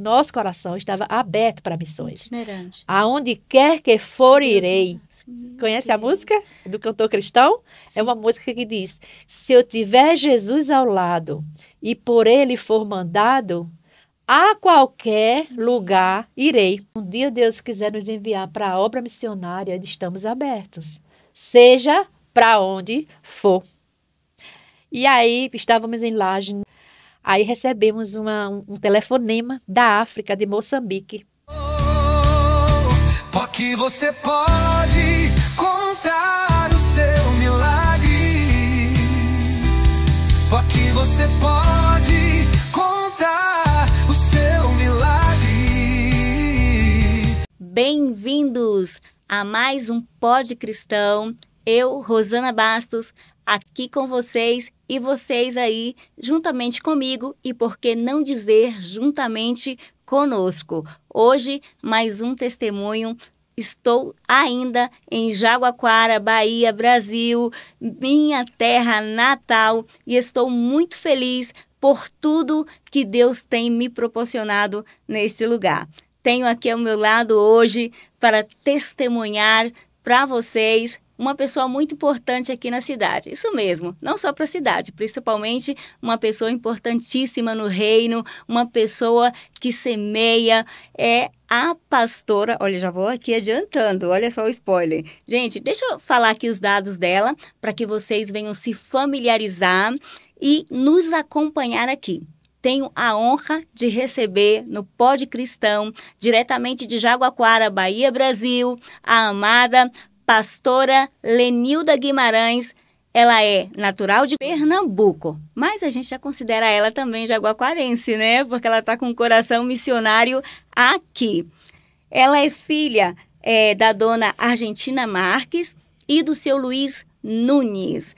Nosso coração estava aberto para missões. Itinerante. Aonde quer que for, Deus irei. me Conhece a Deus. música do cantor cristão? Sim. É uma música que diz: se eu tiver Jesus ao lado e por ele for mandado, a qualquer lugar irei. Um dia Deus quiser nos enviar para a obra missionária, estamos abertos. Seja para onde for. E aí, estávamos em Laje. Aí recebemos um telefonema da África, de Moçambique. Porque você pode contar o seu milagre. Porque você pode contar o seu milagre. Bem-vindos a mais um Pod Cristão. Eu, Rosana Bastos, aqui com vocês e vocês aí, juntamente comigo e por que não dizer juntamente conosco. Hoje, mais um testemunho. Estou ainda em Jaguaquara, Bahia, Brasil, minha terra natal, e estou muito feliz por tudo que Deus tem me proporcionado neste lugar. Tenho aqui ao meu lado hoje para testemunhar para vocês uma pessoa muito importante aqui na cidade. Isso mesmo, não só para a cidade, principalmente uma pessoa importantíssima no reino, uma pessoa que semeia, é a pastora. Olha, já vou aqui adiantando, olha só o spoiler. Gente, deixa eu falar aqui os dados dela, para que vocês venham se familiarizar e nos acompanhar aqui. Tenho a honra de receber no Pod Cristão, diretamente de Jaguaquara, Bahia, Brasil, a amada pastora Lenilda Guimarães. Ela é natural de Pernambuco, mas a gente já considera ela também jaguaquarense, né? Porque ela está com um coração missionário aqui. Ela é filha da dona Argentina Marques e do seu Luiz Nunes.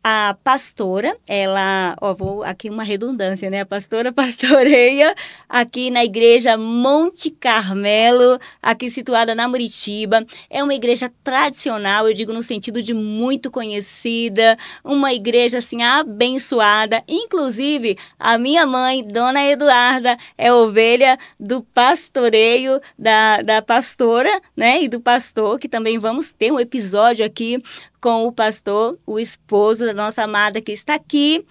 A pastora, ela, vou aqui uma redundância, né? A pastora pastoreia aqui na igreja Monte Carmelo, aqui situada na Muritiba. É uma igreja tradicional, eu digo no sentido de muito conhecida, uma igreja assim abençoada. Inclusive, a minha mãe, Dona Eduarda, é ovelha do pastoreio da pastora, né? E do pastor, que também vamos ter um episódio aqui com o pastor, o esposo da nossa amada que está aqui,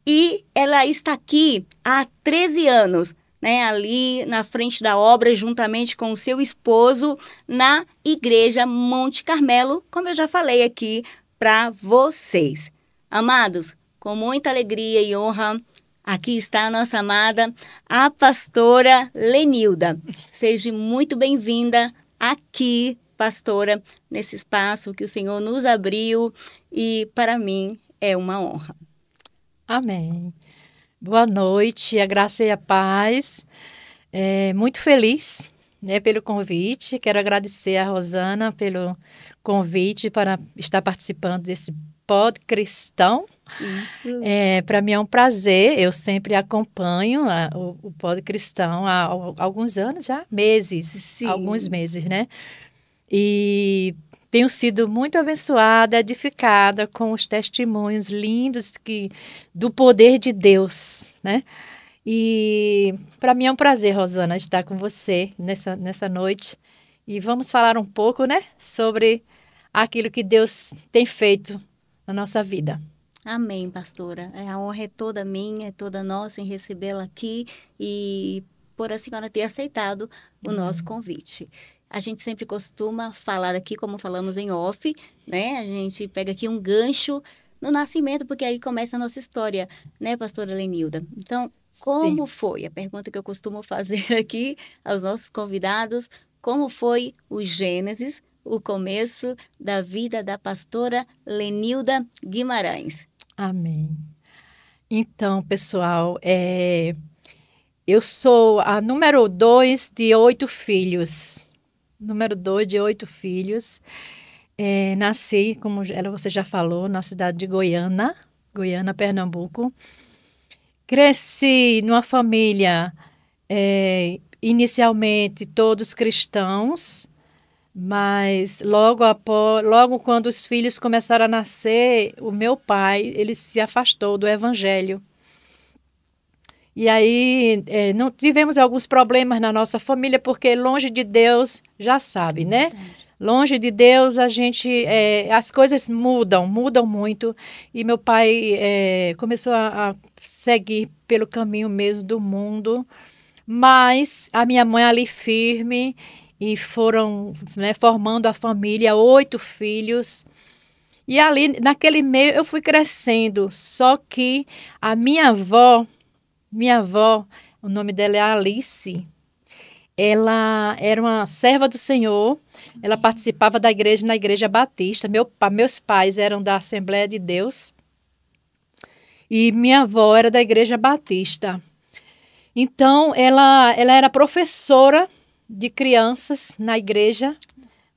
e ela está aqui há 13 anos, né, ali na frente da obra, juntamente com o seu esposo, na igreja Monte Carmelo, como eu já falei aqui para vocês. Amados, com muita alegria e honra, aqui está a nossa amada, a pastora Lenilda. Seja muito bem-vinda aqui, pastora, nesse espaço que o Senhor nos abriu, e para mim é uma honra. Amém. Boa noite, a graça e a paz. Muito feliz, né, pelo convite. Quero agradecer a Rosana pelo convite para estar participando desse Pod Cristão. Para mim é um prazer, eu sempre acompanho o Pod Cristão há alguns anos já, meses, Sim. Alguns meses, né? E tenho sido muito abençoada, edificada com os testemunhos lindos do poder de Deus, né? E para mim é um prazer, Rosana, estar com você nessa noite. E vamos falar um pouco, né, sobre aquilo que Deus tem feito na nossa vida. Amém, pastora. A honra é toda minha, é toda nossa em recebê-la aqui e por a senhora ter aceitado o nosso convite. A gente sempre costuma falar aqui, como falamos em off, né? A gente pega aqui um gancho no nascimento, porque aí começa a nossa história, né, pastora Lenilda? Então, como foi? A pergunta que eu costumo fazer aqui aos nossos convidados, como foi o Gênesis, o começo da vida da pastora Lenilda Guimarães? Amém. Então, pessoal, eu sou a número 2 de 8 filhos. Número 2 de 8 filhos. Nasci, como você já falou, na cidade de Goiânia, Pernambuco. Cresci numa família, inicialmente todos cristãos, mas logo quando os filhos começaram a nascer, o meu pai, ele se afastou do evangelho. E aí não tivemos alguns problemas na nossa família, porque longe de Deus, já sabe, né? Longe de Deus, a gente, as coisas mudam muito. E meu pai começou a seguir pelo caminho mesmo do mundo. Mas a minha mãe ali firme e foram, né, formando a família, 8 filhos. E ali, naquele meio, eu fui crescendo. Só que a minha avó, o nome dela é Alice, ela era uma serva do Senhor, ela participava da igreja na Igreja Batista. Meus pais eram da Assembleia de Deus e minha avó era da Igreja Batista. Então, ela era professora de crianças na igreja,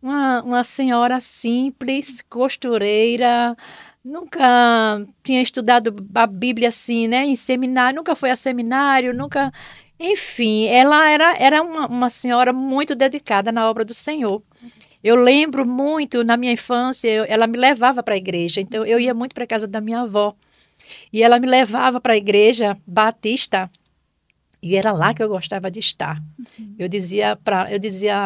uma senhora simples, costureira, nunca tinha estudado a Bíblia assim, né, em seminário, nunca foi a seminário, nunca... Enfim, ela era uma senhora muito dedicada na obra do Senhor. Eu lembro muito, na minha infância, ela me levava para a igreja, então eu ia muito para a casa da minha avó. E ela me levava para a igreja batista, e era lá que eu gostava de estar. Eu dizia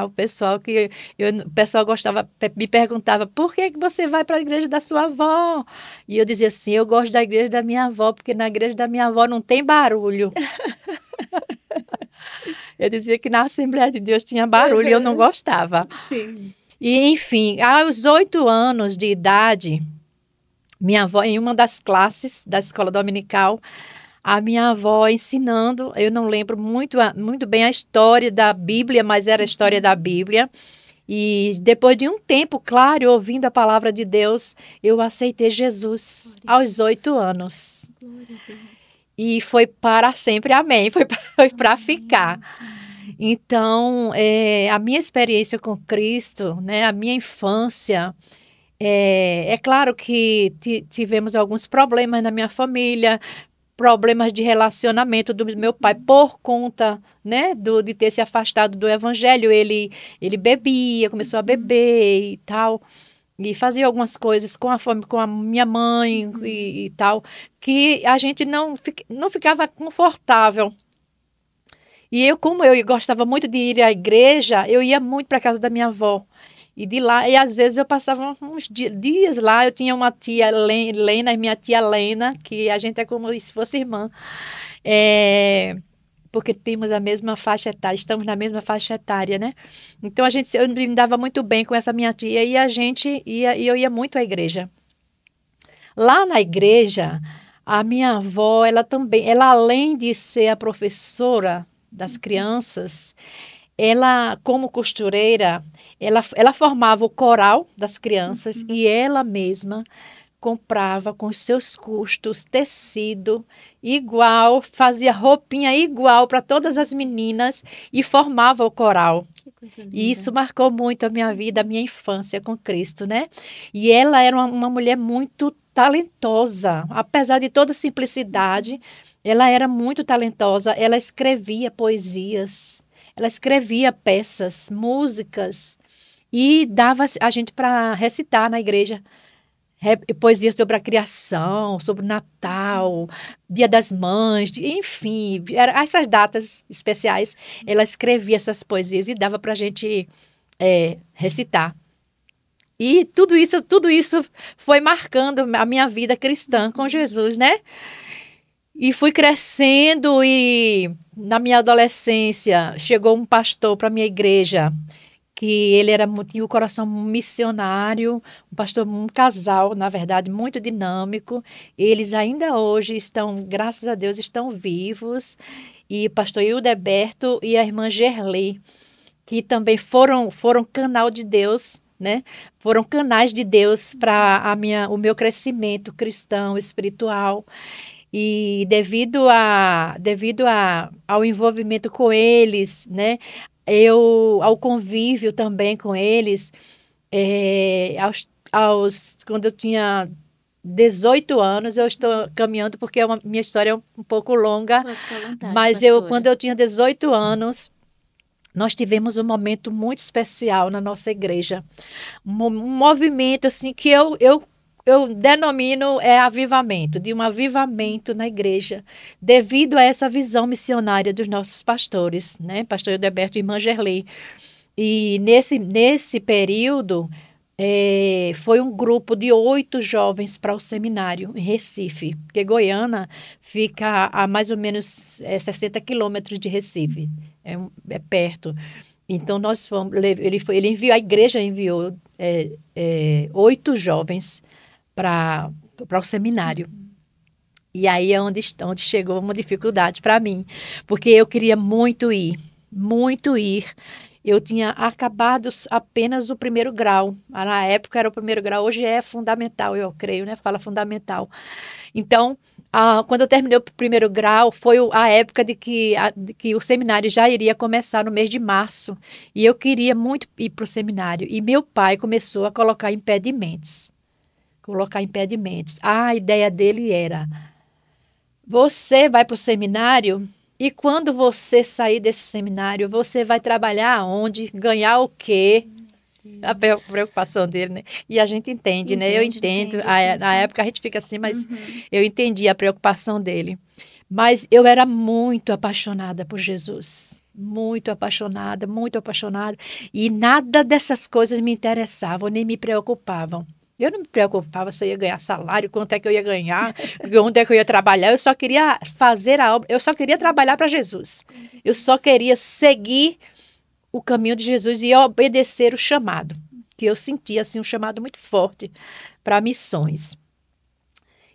ao pessoal o pessoal me perguntava, por que você vai para a igreja da sua avó? E eu dizia assim, eu gosto da igreja da minha avó, porque na igreja da minha avó não tem barulho. Eu dizia que na Assembleia de Deus tinha barulho e eu não gostava. Sim. E, enfim, aos 8 anos de idade, minha avó, em uma das classes da escola dominical, a minha avó ensinando, eu não lembro muito bem a história da Bíblia, mas era a história da Bíblia. E depois de um tempo, claro, ouvindo a palavra de Deus, eu aceitei Jesus aos 8 anos. Glória a Deus. E foi para sempre, amém, foi para ficar. Então, a minha experiência com Cristo, né, a minha infância, é claro que tivemos alguns problemas na minha família, problemas de relacionamento do meu pai por conta, né, de ter se afastado do evangelho. Ele bebia, começou a beber e tal, e fazia algumas coisas com a minha mãe e tal, que a gente não ficava confortável. E como eu gostava muito de ir à igreja, eu ia muito para a casa da minha avó. E de lá, e às vezes eu passava uns dias lá. Eu tinha uma tia Lena e minha tia Lena, que a gente é como se fosse irmã. Porque temos a mesma faixa etária, estamos na mesma faixa etária, né? Então eu me dava muito bem com essa minha tia e eu ia muito à igreja. Lá na igreja, a minha avó, ela além de ser a professora das crianças, ela, como costureira, ela formava o coral das crianças e ela mesma comprava com os seus custos tecido igual, fazia roupinha igual para todas as meninas e formava o coral. Que coisa linda. E isso marcou muito a minha vida, a minha infância com Cristo, né? E ela era uma mulher muito talentosa, apesar de toda simplicidade, ela era muito talentosa, ela escrevia poesias, ela escrevia peças, músicas e dava a gente para recitar na igreja. Poesias sobre a criação, sobre o Natal, Dia das Mães, enfim, essas datas especiais. Ela escrevia essas poesias e dava para a gente recitar. E tudo isso foi marcando a minha vida cristã com Jesus, né? E fui crescendo e na minha adolescência chegou um pastor para a minha igreja, que ele tinha o coração missionário, um casal, na verdade, muito dinâmico. Eles ainda hoje estão, graças a Deus, estão vivos. E o pastor Hildeberto e a irmã Gerli, que também foram canal de Deus, né? Foram canais de Deus para o meu crescimento cristão, espiritual. E devido ao envolvimento com eles, né? Ao convívio também com eles, quando eu tinha 18 anos, eu estou caminhando porque minha história é um pouco longa, Pode ficar à vontade, mas pastora. quando eu tinha 18 anos, nós tivemos um momento muito especial na nossa igreja, um movimento assim que eu eu denomino avivamento, de um avivamento na igreja, devido a essa visão missionária dos nossos pastores, né? Pastor Edelberto e irmã Gerlei. E nesse período, foi um grupo de 8 jovens para o seminário em Recife, porque Goiânia fica a mais ou menos 60 quilômetros de Recife, é perto. Então, nós fomos, ele enviou, a igreja enviou 8 jovens para o seminário. E aí é onde chegou uma dificuldade para mim, porque eu queria muito ir, muito ir. Eu tinha acabado apenas o primeiro grau. Na época era o primeiro grau, hoje é fundamental, eu creio, né? Fala fundamental. Então, quando eu terminei o primeiro grau, foi a época de que o seminário já iria começar no mês de março. E eu queria muito ir para o seminário. E meu pai começou a colocar impedimentos. A ideia dele era: você vai para o seminário e quando você sair desse seminário, você vai trabalhar aonde? Ganhar o quê? A preocupação dele, né? E a gente entende, né? Eu entendo. Na época a gente fica assim, mas eu entendi a preocupação dele. Mas eu era muito apaixonada por Jesus. Muito apaixonada, muito apaixonada. E nada dessas coisas me interessavam, nem me preocupavam. Eu não me preocupava se eu ia ganhar salário, quanto é que eu ia ganhar, onde é que eu ia trabalhar. Eu só queria fazer a obra, eu só queria trabalhar para Jesus. Eu só queria seguir o caminho de Jesus e obedecer o chamado, que eu sentia assim, um chamado muito forte para missões.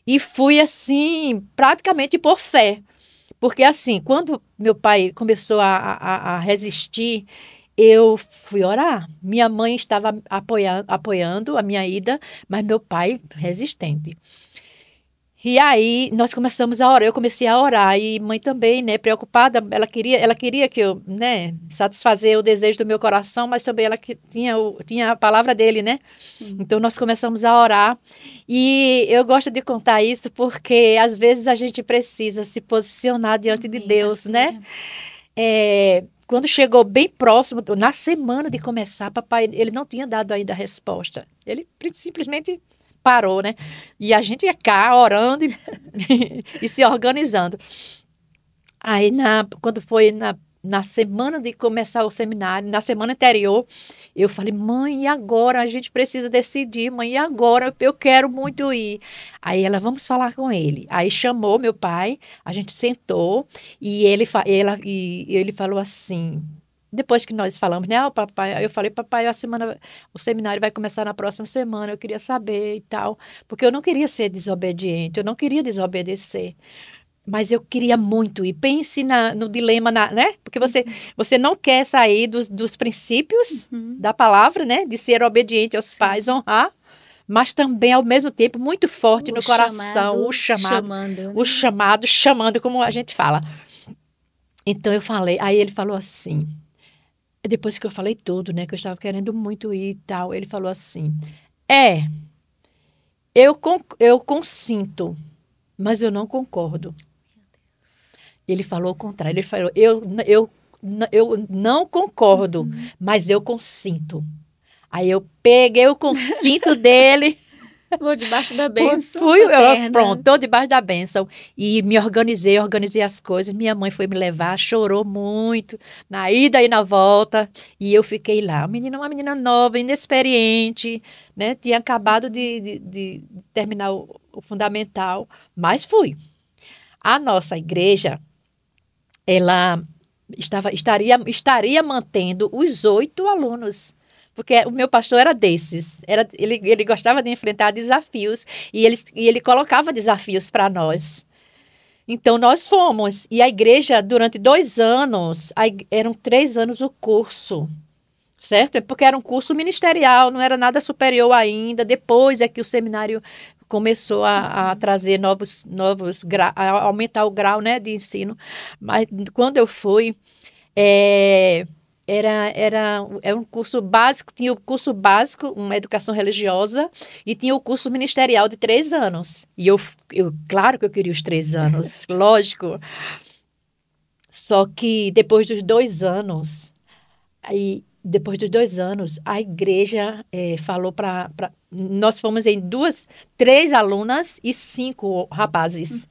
E fui assim, praticamente por fé, porque assim, quando meu pai começou a resistir, eu fui orar. Minha mãe estava apoiando a minha ida, mas meu pai resistente. E aí nós começamos a orar, eu comecei a orar e mãe também, né, preocupada, ela queria que eu, né, satisfazer o desejo do meu coração, mas também ela tinha a palavra dele, né? Sim. Então nós começamos a orar e eu gosto de contar isso porque às vezes a gente precisa se posicionar diante de Deus, né? Quando chegou bem próximo, na semana de começar, papai, ele não tinha dado ainda a resposta. Ele simplesmente parou, né? E a gente ia cá orando e se organizando. Aí, quando foi na semana de começar o seminário, na semana anterior, eu falei: mãe, e agora? A gente precisa decidir, mãe, e agora? Eu quero muito ir. Aí ela: vamos falar com ele. Aí chamou meu pai, a gente sentou e ele falou assim. Depois que nós falamos, né? Papai, eu falei: papai, o seminário vai começar na próxima semana, eu queria saber e tal. Porque eu não queria ser desobediente, eu não queria desobedecer. Mas eu queria muito ir. Pense no dilema, né? Porque você não quer sair dos princípios da palavra, né? De ser obediente aos pais, honrar, mas também, ao mesmo tempo, muito forte no coração, o chamado, como a gente fala. Então eu falei, aí ele falou assim, depois que eu falei tudo, né? Que eu estava querendo muito ir e tal, ele falou assim: eu consinto, mas eu não concordo. Ele falou o contrário, ele falou: eu não concordo, mas eu consinto. Aí eu peguei o consinto dele. Vou debaixo da bênção. Pronto, estou debaixo da bênção. E me organizei as coisas. Minha mãe foi me levar, chorou muito, na ida e na volta. E eu fiquei lá. Uma menina nova, inexperiente, né? Tinha acabado de terminar o fundamental, mas fui. A nossa igreja, ela estaria mantendo os 8 alunos. Porque o meu pastor era desses. Ele gostava de enfrentar desafios e ele colocava desafios para nós. Então, nós fomos. E a igreja, durante 2 anos, eram 3 anos o curso, certo? Porque era um curso ministerial, não era nada superior ainda. Depois é que o seminário começou a trazer novos a aumentar o grau, né, de ensino. Mas quando eu fui, era um curso básico, tinha o curso básico, uma educação religiosa, e tinha o curso ministerial de 3 anos. E eu claro que eu queria os 3 anos, lógico. Só que depois dos 2 anos, aí depois dos 2 anos, a igreja falou nós fomos em 3 alunas e 5 rapazes.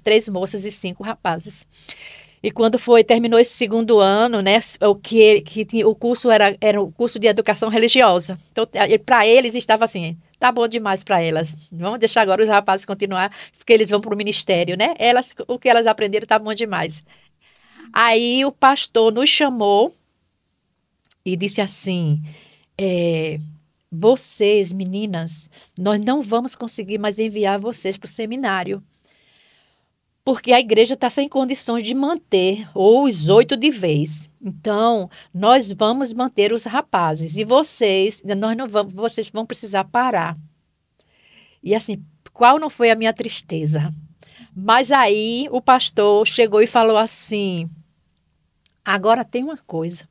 3 moças e 5 rapazes. E quando terminou esse segundo ano, né, o curso era o curso de educação religiosa. Então, para eles estava assim, tá bom demais para elas. Vamos deixar agora os rapazes continuar, porque eles vão para o ministério, né? O que elas aprenderam tá bom demais. Aí o pastor nos chamou e disse assim, vocês, meninas, nós não vamos conseguir mais enviar vocês para o seminário, porque a igreja está sem condições de manter os 8 de vez. Então, nós vamos manter os rapazes. E vocês vão precisar parar. E assim, qual não foi a minha tristeza? Mas aí o pastor chegou e falou assim, agora tem uma coisa.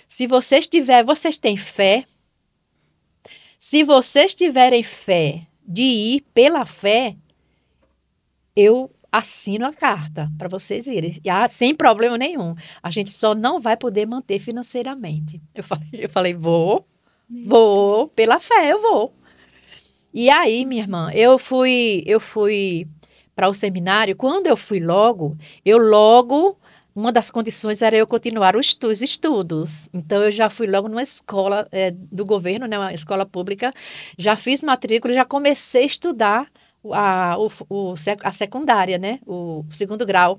Se vocês têm fé, se vocês tiverem fé de ir pela fé, eu assino a carta para vocês irem, sem problema nenhum. A gente só não vai poder manter financeiramente. Eu falei, vou, pela fé eu vou. E aí, minha irmã, eu fui para o seminário. Quando eu fui uma das condições era eu continuar os estudos. Então, eu já fui logo numa escola do governo, né, uma escola pública, já fiz matrícula, já comecei a estudar a secundária, né? O segundo grau,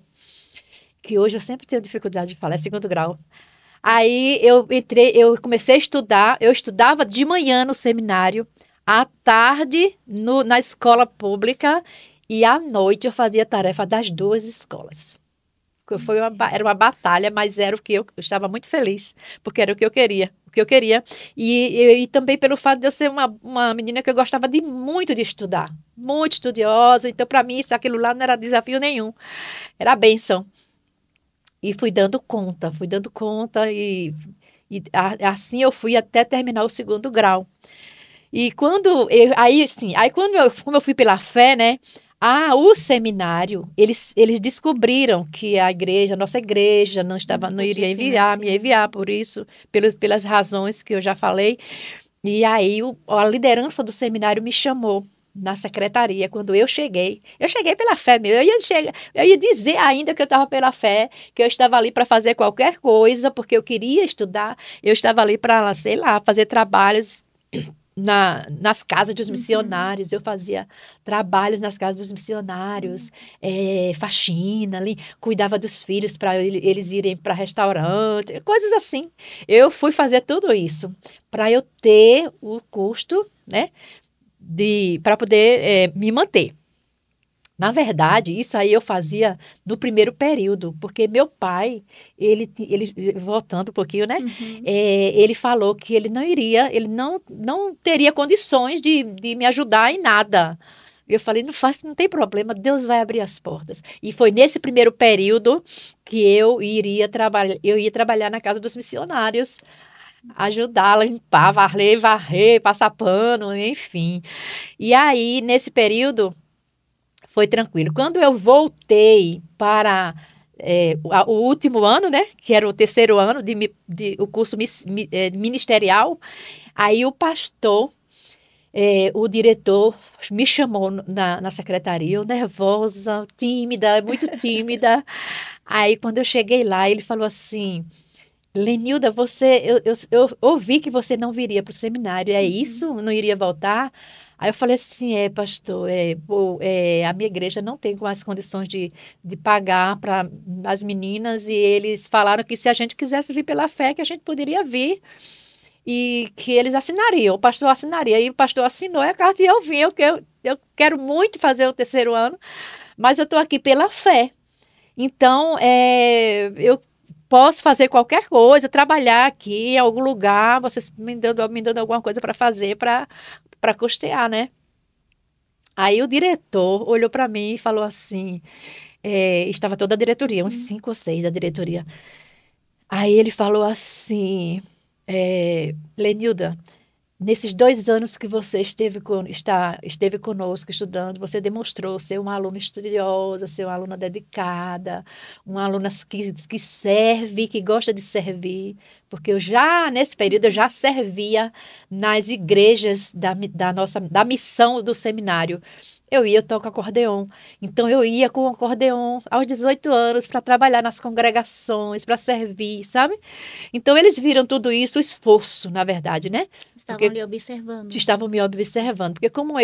que hoje eu sempre tenho dificuldade de falar, é segundo grau. Aí eu comecei a estudar, eu estudava de manhã no seminário, à tarde na escola pública e à noite eu fazia tarefa das 2 escolas. Era uma batalha, mas era o que eu estava muito feliz, porque era o que eu queria. E também pelo fato de eu ser uma menina que eu gostava muito de estudar, muito estudiosa, então para mim aquilo lá não era desafio nenhum, era bênção. E fui dando conta e assim eu fui até terminar o segundo grau. E como eu fui pela fé, né? O seminário, eles descobriram que a nossa igreja não iria me enviar por isso, pelas razões que eu já falei. E aí a liderança do seminário me chamou na secretaria. Quando eu cheguei pela fé mesmo. Eu ia dizer ainda que eu estava pela fé, que eu estava ali para fazer qualquer coisa, porque eu queria estudar. Eu estava ali para, sei lá, fazer trabalhos nas casas dos missionários. Eu fazia trabalhos nas casas dos missionários, faxina ali, cuidava dos filhos para eles irem para restaurante, coisas assim. Eu fui fazer tudo isso para eu ter o custo, né, para poder me manter. Na verdade, isso aí eu fazia no primeiro período, porque meu pai, ele voltando um pouquinho, né? Ele falou que ele não teria condições de me ajudar em nada. Eu falei, não tem problema, Deus vai abrir as portas. E foi nesse primeiro período que eu ia trabalhar na casa dos missionários, ajudar a limpar, varrer, passar pano, enfim. E aí, nesse período, foi tranquilo. Quando eu voltei para o último ano, né, que era o terceiro ano o curso ministerial, aí o pastor, o diretor, me chamou na secretaria, eu nervosa, tímida, muito tímida. Aí, quando eu cheguei lá, ele falou assim, Lenilda, eu ouvi que você não viria para o seminário, é isso? Não iria voltar? Aí eu falei assim, pastor, a minha igreja não tem mais condições de pagar para as meninas, e eles falaram que se a gente quisesse vir pela fé, que a gente poderia vir e que eles assinariam, o pastor assinaria. E o pastor assinou a carta e eu vim. Eu quero muito fazer o terceiro ano, mas eu estou aqui pela fé. Então, eu posso fazer qualquer coisa, trabalhar aqui em algum lugar, vocês me dando alguma coisa para fazer, para custear, né? Aí o diretor olhou para mim e falou assim, estava toda a diretoria, uns 5 ou 6 da diretoria. Aí ele falou assim, Lenilda, nesses 2 anos que você esteve conosco estudando, você demonstrou ser uma aluna estudiosa, ser uma aluna dedicada, uma aluna que serve, que gosta de servir, porque nesse período, eu já servia nas igrejas da missão do seminário. Eu ia tocar acordeon. Então, eu ia com o acordeon aos 18 anos para trabalhar nas congregações, para servir, sabe? Então, eles viram tudo isso, o esforço, na verdade, né? Estavam lhe observando. Estavam me observando. Porque como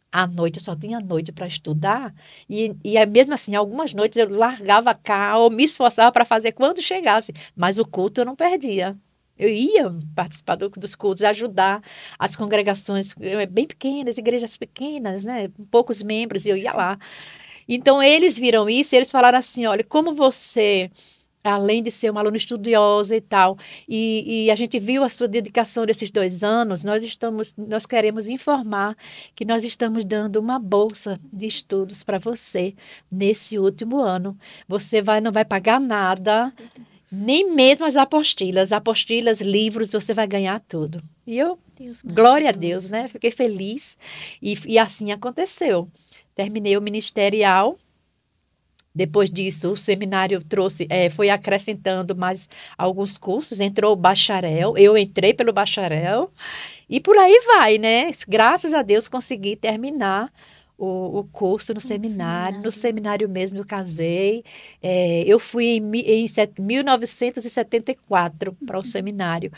à noite, eu só tinha noite para estudar, e mesmo assim, algumas noites eu largava cá ou me esforçava para fazer quando chegasse, mas o culto eu não perdia. Eu ia participar dos cultos, ajudar as congregações bem pequenas, igrejas pequenas, né? Com poucos membros, e eu ia lá. Então, eles viram isso e eles falaram assim, olha, como você, além de ser uma aluna estudiosa e tal, e a gente viu a sua dedicação nesses 2 anos, nós queremos informar que nós estamos dando uma bolsa de estudos para você nesse último ano. Você não vai pagar nada, nem mesmo as apostilas, livros, você vai ganhar tudo. E glória a Deus, né? Fiquei feliz. E assim aconteceu. Terminei o ministerial. Depois disso, o seminário foi acrescentando mais alguns cursos. Entrou o bacharel, eu entrei pelo bacharel. E por aí vai, né? Graças a Deus, consegui terminar o curso no seminário. No seminário mesmo eu casei. Eu fui em 1974 para o seminário.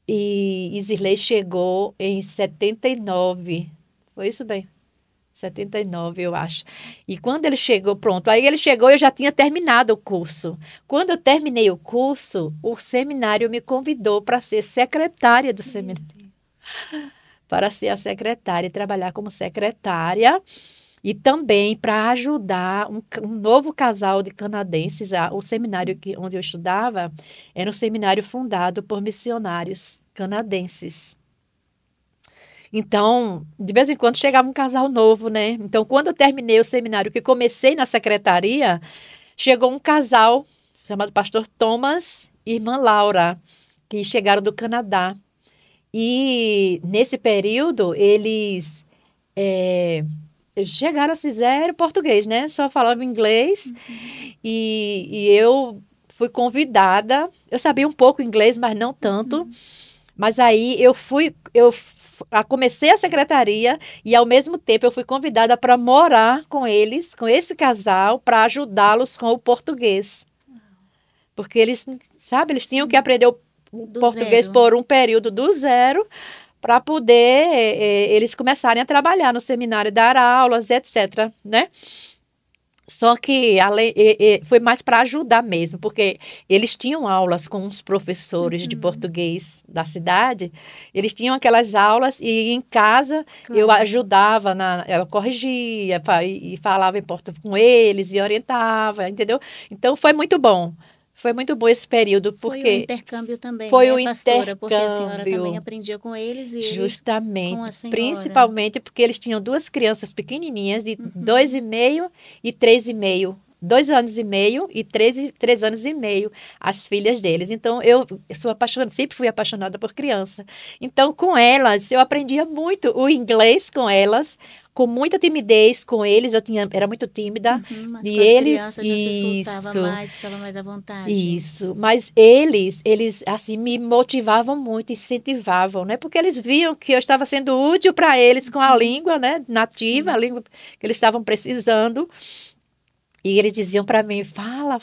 E Isilei chegou em 79. Foi isso bem? 79, eu acho. E quando ele chegou, pronto. Aí ele chegou e eu já tinha terminado o curso. Quando eu terminei o curso, o seminário me convidou para ser secretária do seminário. Para ser a secretária, trabalhar como secretária e também para ajudar um novo casal de canadenses. O seminário onde eu estudava era um seminário fundado por missionários canadenses. Então, de vez em quando chegava um casal novo, né? Então, quando eu terminei o seminário, que comecei na secretaria, chegou um casal chamado Pastor Thomas e Irmã Laura, que chegaram do Canadá. E nesse período, eles chegaram a fizeram português, né? Só falavam inglês. E eu fui convidada. Eu sabia um pouco inglês, mas não tanto. Mas aí comecei a secretaria e, ao mesmo tempo, eu fui convidada para morar com eles, com esse casal, para ajudá-los com o português. Porque eles tinham que aprender o português por um período do zero para poder eles começarem a trabalhar no seminário, dar aulas, etc., né? Só que foi mais para ajudar mesmo, porque eles tinham aulas com os professores de português da cidade, eles tinham aquelas aulas e em casa eu ajudava, eu corrigia e falava em português com eles e orientava, entendeu? Então foi muito bom. Foi muito bom esse período, porque... Foi um intercâmbio também, foi né, um pastora? intercâmbio. Porque a senhora também aprendia com eles e justamente, com a senhora. Principalmente porque eles tinham 2 crianças pequenininhas, de 2,5 e 3,5. 2 anos e meio e 3 anos e meio, as filhas deles. Então, eu sou apaixonada, sempre fui apaixonada por criança. Então, com elas, eu aprendia muito o inglês com elas, com muita timidez com eles, era muito tímida. Mas e com as eles crianças já se soltava mais, ficava mais à vontade. Isso, mas eles assim me motivavam muito, incentivavam, né? Porque eles viam que eu estava sendo útil para eles com a língua, né, nativa, a língua que eles estavam precisando. E eles diziam para mim, fala.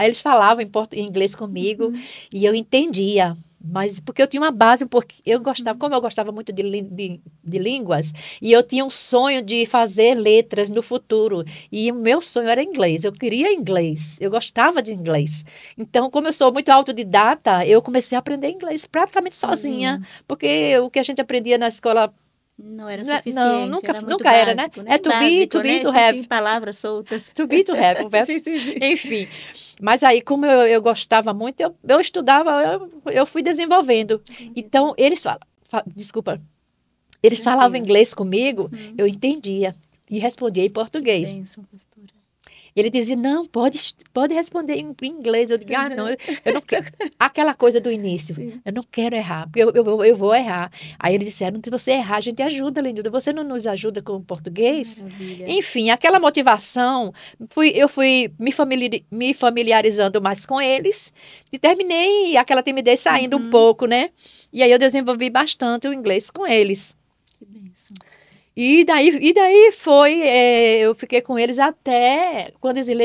Eles falavam em inglês comigo e eu entendia. Mas porque eu tinha uma base, porque como eu gostava muito de línguas, e eu tinha um sonho de fazer letras no futuro. E o meu sonho era inglês. Eu queria inglês. Eu gostava de inglês. Então, como eu sou muito autodidata, eu comecei a aprender inglês praticamente sozinha. Porque o que a gente aprendia na escola não era suficiente. Não, nunca básico, era, né? né? É to be, to have. Sim, palavras soltas. To be, to have. Sim. Enfim. Mas aí, como eu gostava muito, eu estudava, eu fui desenvolvendo. Então, eles eles falavam inglês comigo, eu entendia e respondia em português. Bênção, pastora. Ele dizia, não, pode responder em inglês. Eu digo, não, eu não quero. Aquela coisa do início, Sim. eu não quero errar, porque eu vou errar. Aí eles disseram, se você errar, a gente ajuda, Lenilda, você não nos ajuda com o português? Maravilha. Enfim, aquela motivação, eu fui me familiarizando mais com eles e terminei aquela timidez saindo um pouco, né? E aí eu desenvolvi bastante o inglês com eles. Que bênção. E daí foi, eu fiquei com eles até quando Isilê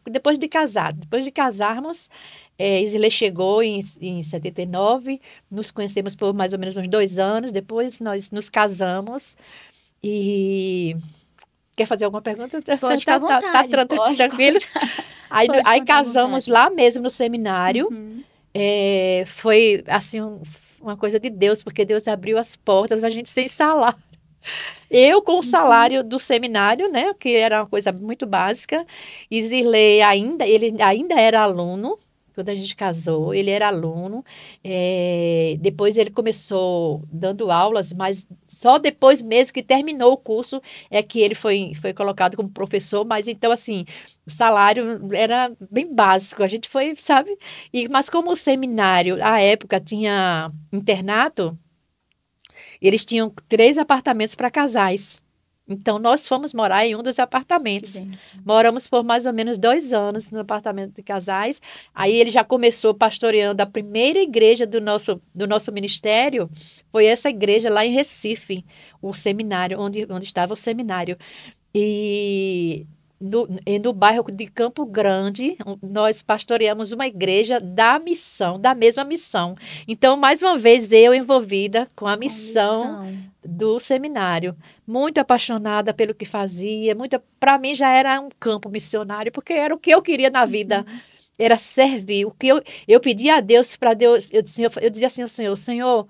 depois de casar. Depois de casarmos, Isilê chegou em 79, nos conhecemos por mais ou menos uns 2 anos, depois nós nos casamos e... Quer fazer alguma pergunta? Pode ficar à vontade, pode tranquilo? Aí Pode aí contar à casamos vontade. lá mesmo no seminário. Uhum. Foi assim uma coisa de Deus, porque Deus abriu as portas, a gente sem salário. Eu com o salário do seminário, né, que era uma coisa muito básica. Isilê ele ainda era aluno quando a gente casou, ele era aluno. Depois ele começou dando aulas, mas só depois mesmo que terminou o curso é que ele foi colocado como professor. Mas então assim, o salário era bem básico. A gente foi, sabe? Mas como o seminário, à época, tinha internato, eles tinham 3 apartamentos para casais. Então, nós fomos morar em um dos Que apartamentos. bênção. Moramos por mais ou menos 2 anos no apartamento de casais. Aí ele já começou pastoreando a primeira igreja do nosso ministério. Foi essa igreja lá em Recife, o seminário, onde estava o seminário. E no bairro de Campo Grande, nós pastoreamos uma igreja da missão, da mesma missão. Então, mais uma vez, eu envolvida com a missão do seminário. Muito apaixonada pelo que fazia. Para mim, já era um campo missionário, porque era o que eu queria na vida. Era servir. O que eu pedia a Deus, para Deus, eu dizia assim ao Senhor,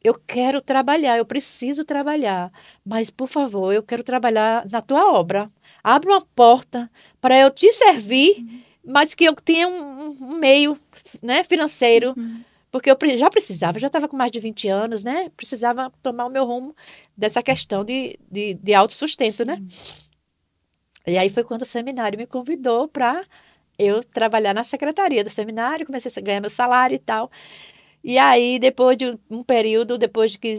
eu quero trabalhar, eu preciso trabalhar, mas, por favor, eu quero trabalhar na tua obra. Abre uma porta para eu te servir, mas que eu tenha um meio, né, financeiro, porque eu já precisava, já estava com mais de 20 anos, né? Precisava tomar o meu rumo dessa questão de autossustento, né? E aí foi quando o seminário me convidou para eu trabalhar na secretaria do seminário, comecei a ganhar meu salário e tal. E aí, depois de um período, depois que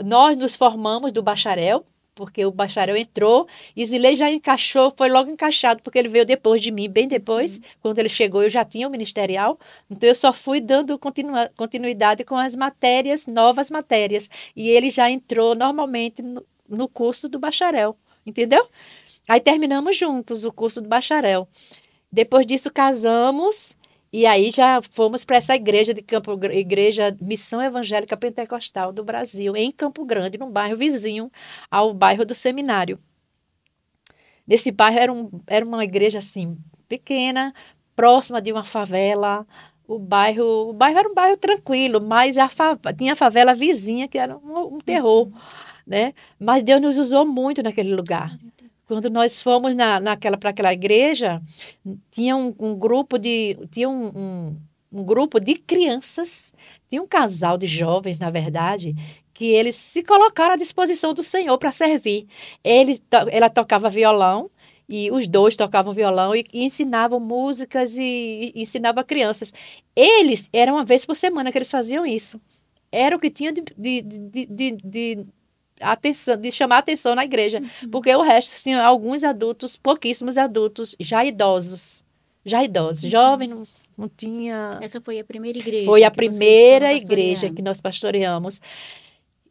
nós nos formamos do bacharel, porque o bacharel entrou, e Zilei já encaixou, foi logo encaixado, porque ele veio depois de mim, bem depois. Quando ele chegou, eu já tinha o ministerial, então eu só fui dando continuidade com as matérias, novas matérias. E ele já entrou normalmente no curso do bacharel, entendeu? Aí terminamos juntos o curso do bacharel. Depois disso, casamos. E aí já fomos para essa igreja igreja Missão Evangélica Pentecostal do Brasil, em Campo Grande, num bairro vizinho ao bairro do Seminário. Nesse bairro era uma igreja assim, pequena, próxima de uma favela. O bairro era um bairro tranquilo, mas tinha a favela vizinha, que era um terror, né? Mas Deus nos usou muito naquele lugar. Quando nós fomos para aquela igreja, tinha um grupo um grupo de crianças, tinha um casal de jovens, na verdade, que eles se colocaram à disposição do Senhor para servir. Ela tocava violão, e os dois tocavam violão e ensinavam músicas e ensinavam crianças. Era uma vez por semana que eles faziam isso. Era o que tinha de chamar a atenção na igreja, porque o resto, assim, alguns adultos, pouquíssimos adultos, já idosos, jovens, não tinha... Essa foi a primeira igreja. Foi a que vocês primeira foram igreja pastorear. que nós pastoreamos.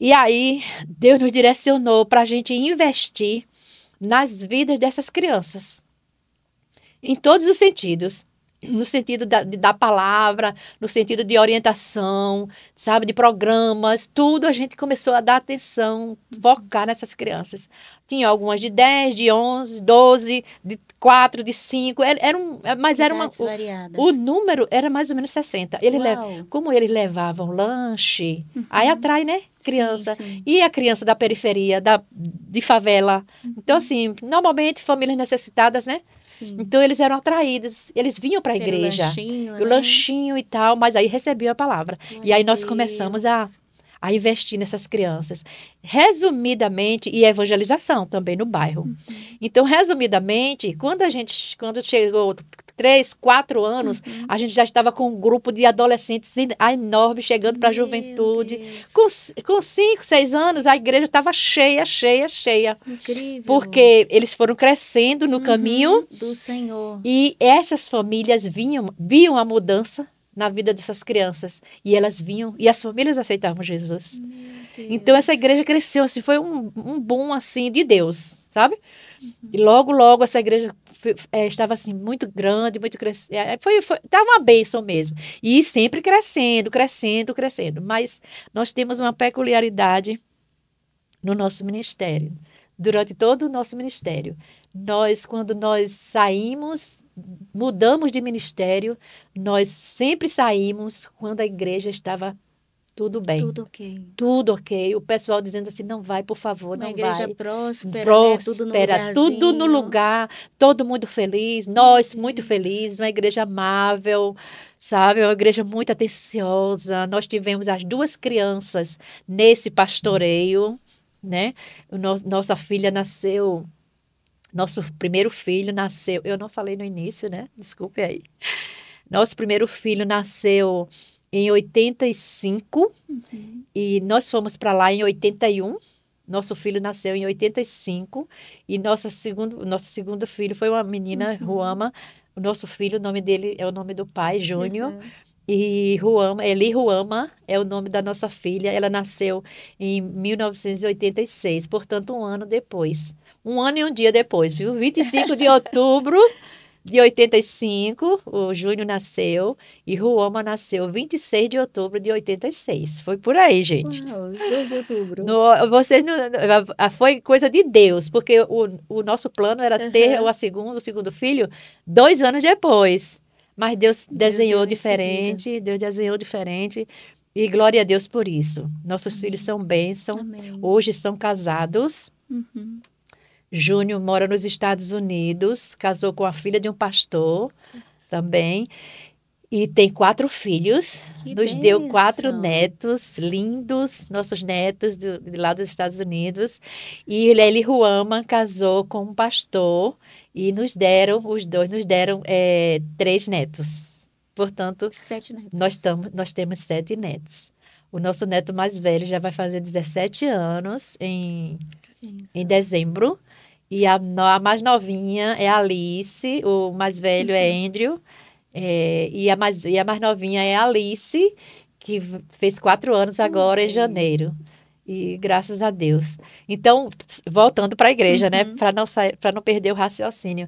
E aí, Deus nos direcionou para a gente investir nas vidas dessas crianças, em todos os sentidos. No sentido da palavra, no sentido de orientação, sabe, de programas, tudo a gente começou a dar atenção, focar nessas crianças. Tinha algumas de 10, de 11, 12, de 4, de 5, mas era Idades variadas. o número era mais ou menos 60. Uau. Como eles levavam lanche, aí atrai, né, criança. Sim, sim. E a criança da periferia, de favela. Então, assim, normalmente famílias necessitadas, né? Sim. Então, eles eram atraídos, eles vinham para a Pelo igreja, lanchinho, o né? lanchinho e tal, mas aí recebiam a palavra. Glória E aí a nós Deus. começamos a investir nessas crianças. Resumidamente, e evangelização também no bairro. Então, resumidamente, quando chegou 3, 4 anos, a gente já estava com um grupo de adolescentes enorme chegando para a juventude. Com 5, 6 anos, a igreja estava cheia. Incrível. Porque eles foram crescendo no caminho do Senhor. e essas famílias viam a mudança na vida dessas crianças. E elas vinham, e as famílias aceitavam Jesus. Então, essa igreja cresceu, assim, foi um boom, assim, de Deus, sabe? E logo essa igreja estava assim muito grande, muito crescendo. Estava uma bênção mesmo. E sempre crescendo. Mas nós temos uma peculiaridade no nosso ministério. Durante todo o nosso ministério. Quando nós saímos, mudamos de ministério, nós sempre saímos quando a igreja estava tudo bem. Tudo ok. Tudo ok. O pessoal dizendo assim, não vai, por favor, não vai. Uma igreja próspera, tudo no lugar, todo mundo feliz, nós muito felizes, uma igreja amável, sabe? Uma igreja muito atenciosa. Nós tivemos as 2 crianças nesse pastoreio, né? Nossa filha nasceu, nosso primeiro filho nasceu, eu não falei no início, né? Desculpe aí. Nosso primeiro filho nasceu em 85, e nós fomos para lá em 81. Nosso filho nasceu em 85, e nosso segundo filho foi uma menina, Ruama. O nosso filho, o nome dele é o nome do pai, Júnior. E Eli Ruama é o nome da nossa filha. Ela nasceu em 1986, portanto, um ano depois. Um ano e um dia depois, viu? 25 de outubro de 85, o Júnior nasceu, e Ruama nasceu 26 de outubro de 86. Foi por aí, gente. Uau, 2 de outubro. Foi coisa de Deus, porque o nosso plano era ter o segundo filho 2 anos depois. Mas Deus desenhou diferente, e glória a Deus por isso. Nossos filhos são bênção, hoje são casados. Júnior mora nos Estados Unidos, casou com a filha de um pastor também, e tem 4 filhos, nos deu 4 netos lindos, nossos netos de lá dos Estados Unidos, e Eli Ruama casou com um pastor, e os dois nos deram 3 netos, portanto, 7 netos. Nós temos 7 netos. O nosso neto mais velho já vai fazer 17 anos em dezembro. E a mais novinha é a Alice, o mais velho é Andrew, e a mais novinha é a Alice, que fez 4 anos agora em janeiro. E graças a Deus. Então, voltando para a igreja, né? Para não perder o raciocínio.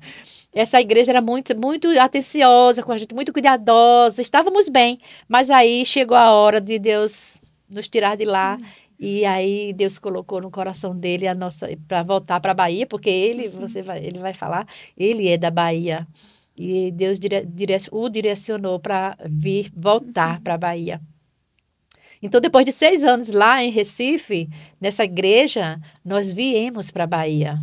Essa igreja era muito, muito atenciosa com a gente, muito cuidadosa. Estávamos bem, mas aí chegou a hora de Deus nos tirar de lá. E aí Deus colocou no coração dele para voltar para a Bahia, porque ele vai falar, ele é da Bahia. E Deus o direcionou para voltar para a Bahia. Então, depois de 6 anos lá em Recife, nessa igreja, nós viemos para a Bahia.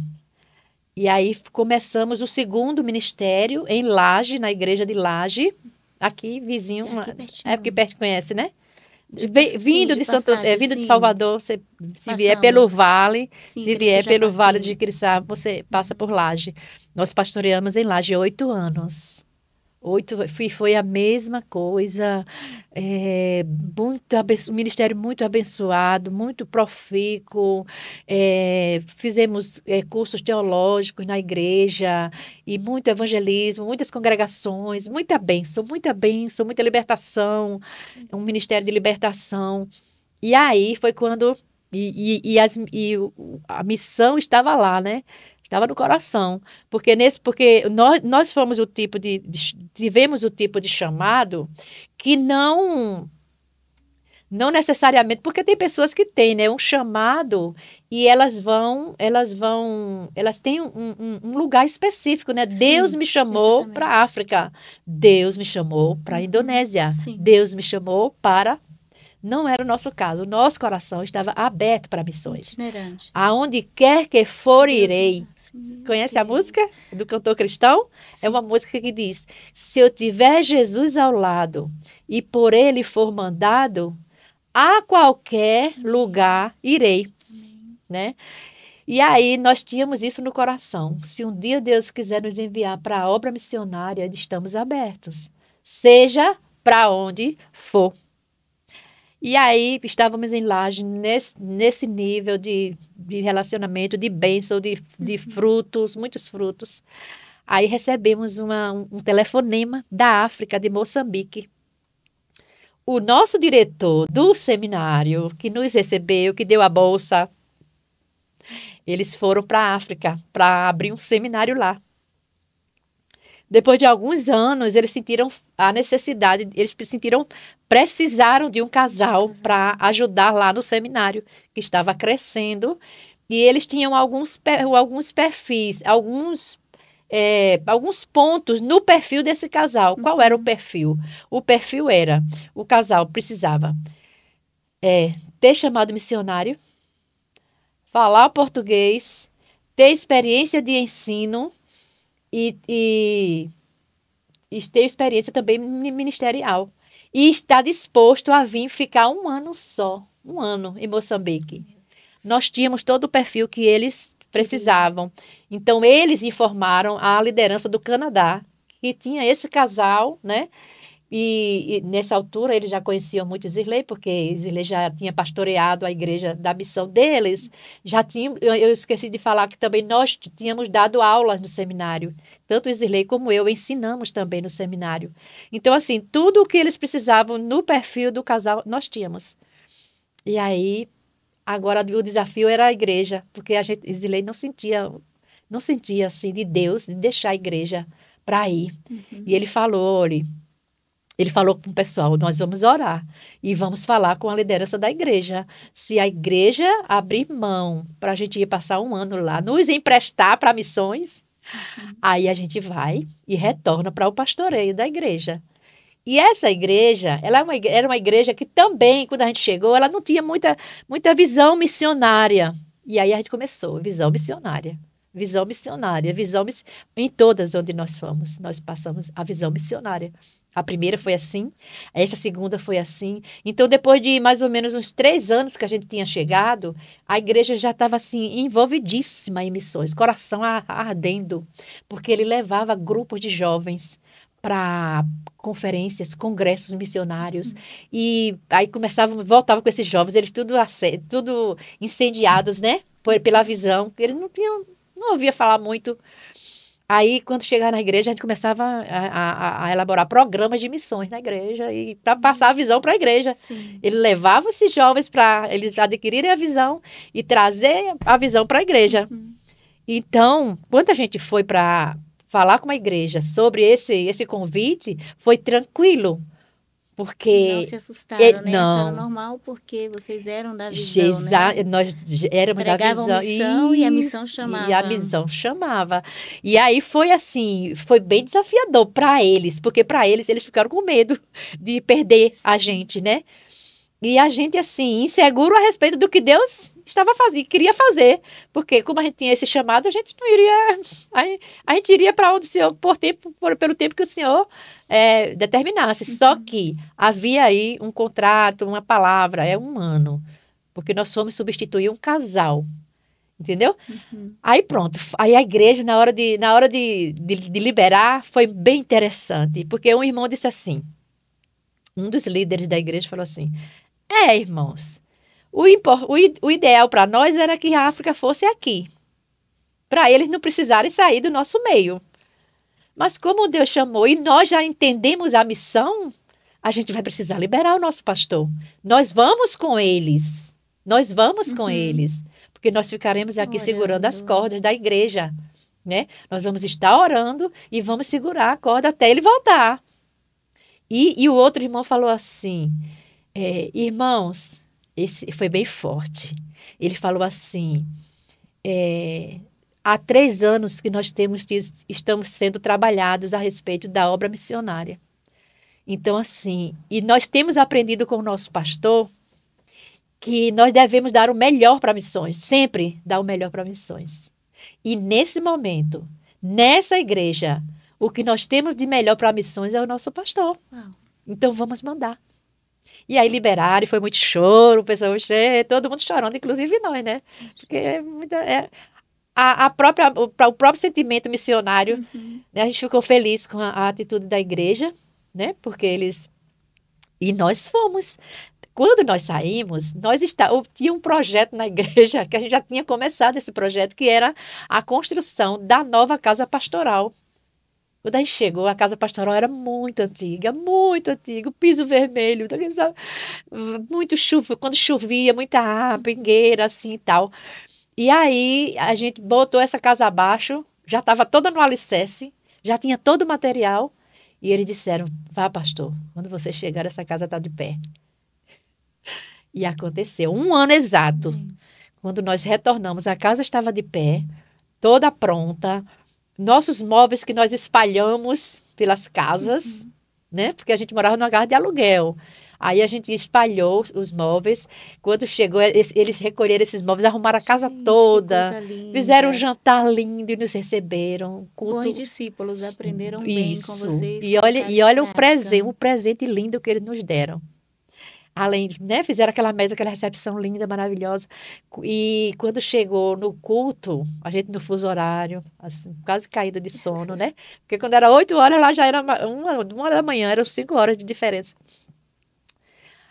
E aí começamos o 2º ministério em Laje, na igreja de Laje, aqui vizinho, porque perto conhece, né? Vindo de Salvador, se vier pelo Vale, Vale de Jiquiriçá, você passa por Laje. Nós pastoreamos em Laje 8 anos. Foi a mesma coisa, um ministério muito abençoado, muito profícuo, fizemos cursos teológicos na igreja, e muito evangelismo, muitas congregações, muita bênção, muita libertação, um ministério de libertação. E aí foi quando, a missão estava lá, né? Estava no coração, porque nós fomos tivemos o tipo de chamado que não necessariamente, porque tem pessoas que têm, né, um chamado e elas têm um lugar específico, né? Sim, Deus me chamou para a África, Deus me chamou para a Indonésia, Deus me chamou para... Não era o nosso caso. O nosso coração estava aberto para missões. Itinerante. Aonde quer que for, irei. Conhece a música do cantor cristão? Sim. É uma música que diz, se eu tiver Jesus ao lado e por ele for mandado, a qualquer lugar irei, né? E aí nós tínhamos isso no coração. Se um dia Deus quiser nos enviar para a obra missionária, estamos abertos, seja para onde for. E aí estávamos em Laje nesse nível de relacionamento, de bênção, de frutos, muitos frutos. Aí recebemos um telefonema da África, de Moçambique. O nosso diretor do seminário, que nos recebeu, que deu a bolsa, eles foram para a África para abrir um seminário lá. Depois de alguns anos, eles sentiram a necessidade, precisaram de um casal para ajudar lá no seminário, que estava crescendo. E eles tinham alguns perfis, alguns pontos no perfil desse casal. Qual era o perfil? O perfil era, o casal precisava ter chamado missionário, falar português, ter experiência de ensino e ter experiência também ministerial. E estar disposto a vir ficar um ano em Moçambique. Nós tínhamos todo o perfil que eles precisavam. Então, eles informaram a liderança do Canadá, que tinha esse casal, né? E nessa altura, eles já conheciam muito Zirlei, porque Zirlei já tinha pastoreado a igreja da missão deles. Eu esqueci de falar que também nós tínhamos dado aulas no seminário. Tanto Zirlei como eu ensinamos também no seminário. Então, assim, tudo o que eles precisavam no perfil do casal, nós tínhamos. E aí, agora o desafio era a igreja, porque Zirlei não sentia assim de Deus, de deixar a igreja para ir. E ele falou, olha, ele falou com o pessoal, nós vamos orar e vamos falar com a liderança da igreja. Se a igreja abrir mão para a gente ir passar um ano lá, nos emprestar para missões, aí a gente vai e retorna para o pastoreio da igreja. E essa igreja, era uma igreja que também, quando a gente chegou, ela não tinha muita visão missionária. E aí a gente começou, visão missionária. Em todas onde nós fomos, nós passamos a visão missionária. A primeira foi assim, essa segunda foi assim. Então, depois de mais ou menos uns 3 anos que a gente tinha chegado, a igreja já estava assim, envolvidíssima em missões, coração ardendo, porque ele levava grupos de jovens para conferências, congressos missionários. E aí voltava com esses jovens, eles tudo incendiados, né? Pela visão, eles não ouvia falar muito. Aí, quando chegava na igreja, a gente começava a elaborar programas de missões na igreja e para passar a visão para a igreja. Sim. Ele levava esses jovens para eles adquirirem a visão e trazer a visão para a igreja. Então, quando a gente foi para falar com a igreja sobre esse convite, foi tranquilo. Porque não se assustaram, né? Não. Acharam normal porque vocês eram da visão, né? Nós éramos Pregavam da visão. missão e a missão chamava. E a missão chamava. E aí foi assim, foi bem desafiador para eles, porque para eles ficaram com medo de perder a gente, né? E a gente, assim, inseguro a respeito do que Deus queria fazer. Porque como a gente tinha esse chamado, a gente não iria... A gente iria para onde o Senhor, pelo tempo que o Senhor determinasse. Só que havia aí um contrato, uma palavra, um ano. Porque nós fomos substituir um casal. Entendeu? Aí pronto. Aí a igreja, na hora de liberar, foi bem interessante. Porque um irmão disse assim, um dos líderes da igreja falou assim, irmãos, o ideal para nós era que a África fosse aqui, para eles não precisarem sair do nosso meio. Mas como Deus chamou e nós já entendemos a missão, a gente vai precisar liberar o nosso pastor. Nós vamos com eles, porque nós ficaremos aqui segurando as cordas da igreja, né? Nós vamos estar orando e vamos segurar a corda até ele voltar. E o outro irmão falou assim, irmãos, esse foi bem forte. Ele falou assim, há 3 anos que nós estamos sendo trabalhados a respeito da obra missionária. Então, assim, e nós temos aprendido com o nosso pastor que nós devemos dar o melhor para missões, sempre dar o melhor para missões. E nesse momento, nessa igreja, o que nós temos de melhor para missões é o nosso pastor. Então, vamos mandar. E aí liberaram, e foi muito choro, o pessoal, todo mundo chorando, inclusive nós, né? Porque o próprio sentimento missionário, né? A gente ficou feliz com a atitude da igreja, né? Porque eles... E nós fomos. Quando nós saímos, tinha um projeto na igreja, que a gente já tinha começado esse projeto, que era a construção da nova casa pastoral. Quando a gente chegou, a casa pastoral era muito antiga, o piso vermelho, muito chuva, quando chovia, muita água, pingueira, assim e tal. E aí a gente botou essa casa abaixo, já estava toda no alicerce, já tinha todo o material, e eles disseram, vá, pastor, quando você chegar, essa casa está de pé. E aconteceu, um ano exato, quando nós retornamos, a casa estava de pé, toda pronta, nossos móveis que nós espalhamos pelas casas, né? Porque a gente morava numa casa de aluguel. Aí a gente espalhou os móveis. Quando chegou, eles recolheram esses móveis, arrumaram a casa toda, fizeram um jantar lindo e nos receberam. Bons discípulos aprenderam bem com vocês. E olha o presente lindo que eles nos deram. Além, né, fizeram aquela mesa, aquela recepção linda, maravilhosa. E quando chegou no culto, a gente no fuso horário, assim, quase caído de sono, né? Porque quando era 8 horas, lá já era uma da manhã, eram 5 horas de diferença.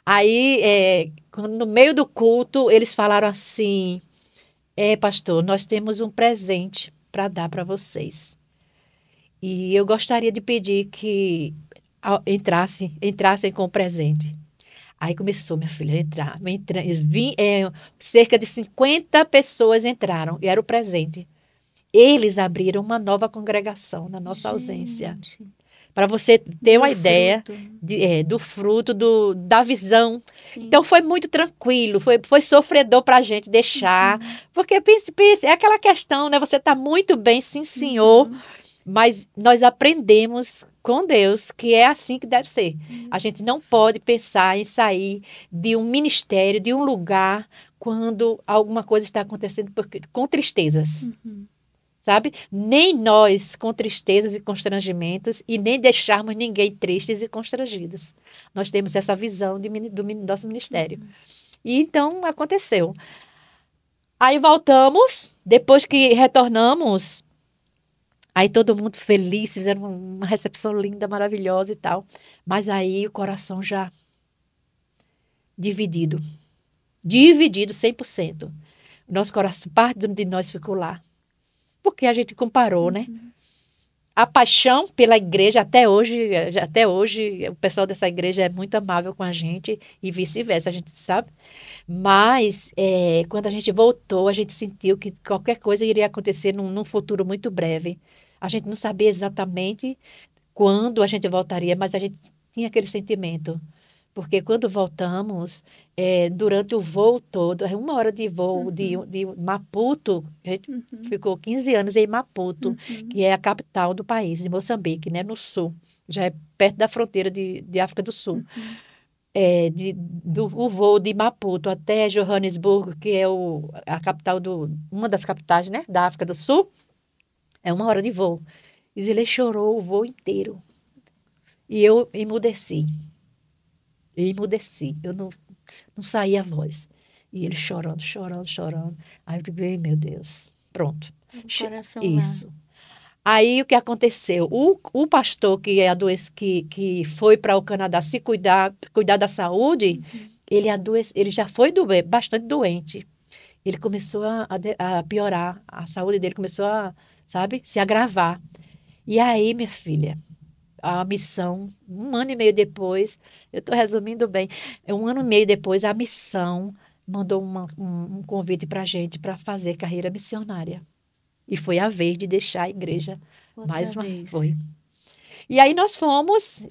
Aí, no meio do culto, eles falaram assim, pastor, nós temos um presente para dar para vocês. E eu gostaria de pedir que entrassem com o presente. Aí começou, minha filha, a entrar. Cerca de 50 pessoas entraram, e era o presente. Eles abriram uma nova congregação na nossa ausência. Para você ter uma ideia do fruto, da visão. Sim. Então, foi muito tranquilo, foi sofredor para a gente deixar. Porque, pense, é aquela questão, né? Você está muito bem, sim, senhor, mas nós aprendemos com Deus que é assim que deve ser. A gente não pode pensar em sair de um ministério, de um lugar, quando alguma coisa está acontecendo com tristezas. Sabe? Nem nós com tristezas e constrangimentos, e nem deixarmos ninguém tristes e constrangidos. Nós temos essa visão do nosso ministério. E então aconteceu. Aí voltamos, depois que retornamos, aí todo mundo feliz, fizeram uma recepção linda, maravilhosa e tal. Mas aí o coração já dividido 100%. O nosso coração, parte de nós ficou lá. Porque a gente comparou, né? A paixão pela igreja, até hoje, o pessoal dessa igreja é muito amável com a gente e vice-versa, a gente sabe. Mas, quando a gente voltou, a gente sentiu que qualquer coisa iria acontecer num futuro muito breve. A gente não sabia exatamente quando a gente voltaria, mas a gente tinha aquele sentimento. Porque quando voltamos, durante o voo todo, 1 hora de voo de Maputo, a gente ficou 15 anos em Maputo, que é a capital do país, de Moçambique, né, no sul. Já é perto da fronteira de África do Sul. O voo de Maputo até Johannesburgo, que é a capital uma das capitais, né, da África do Sul, é 1 hora de voo. E ele chorou o voo inteiro. E eu emudeci. Eu não saía a voz. E ele chorando. Aí eu digo, meu Deus, pronto. Isso. Lá. Aí o que aconteceu? O pastor que que foi para o Canadá se cuidar da saúde, ele já foi bastante doente. Ele começou a piorar, a saúde dele começou a, se agravar. E aí, minha filha, a missão, 1 ano e meio depois, eu estou resumindo bem, 1 ano e meio depois, a missão mandou um convite para a gente para fazer carreira missionária. E foi a vez de deixar a igreja mais uma vez. Foi. E aí nós fomos,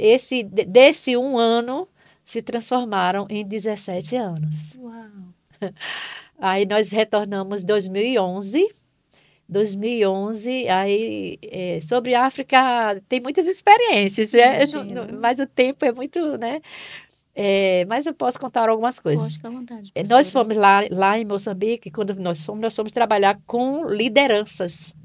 desse 1 ano, se transformaram em 17 anos. Uau! Aí nós retornamos em 2011, aí sobre África tem muitas experiências, mas o tempo é muito, né? Mas eu posso contar algumas coisas. Posso, à vontade. Nós fomos lá em Moçambique, quando nós fomos trabalhar com lideranças,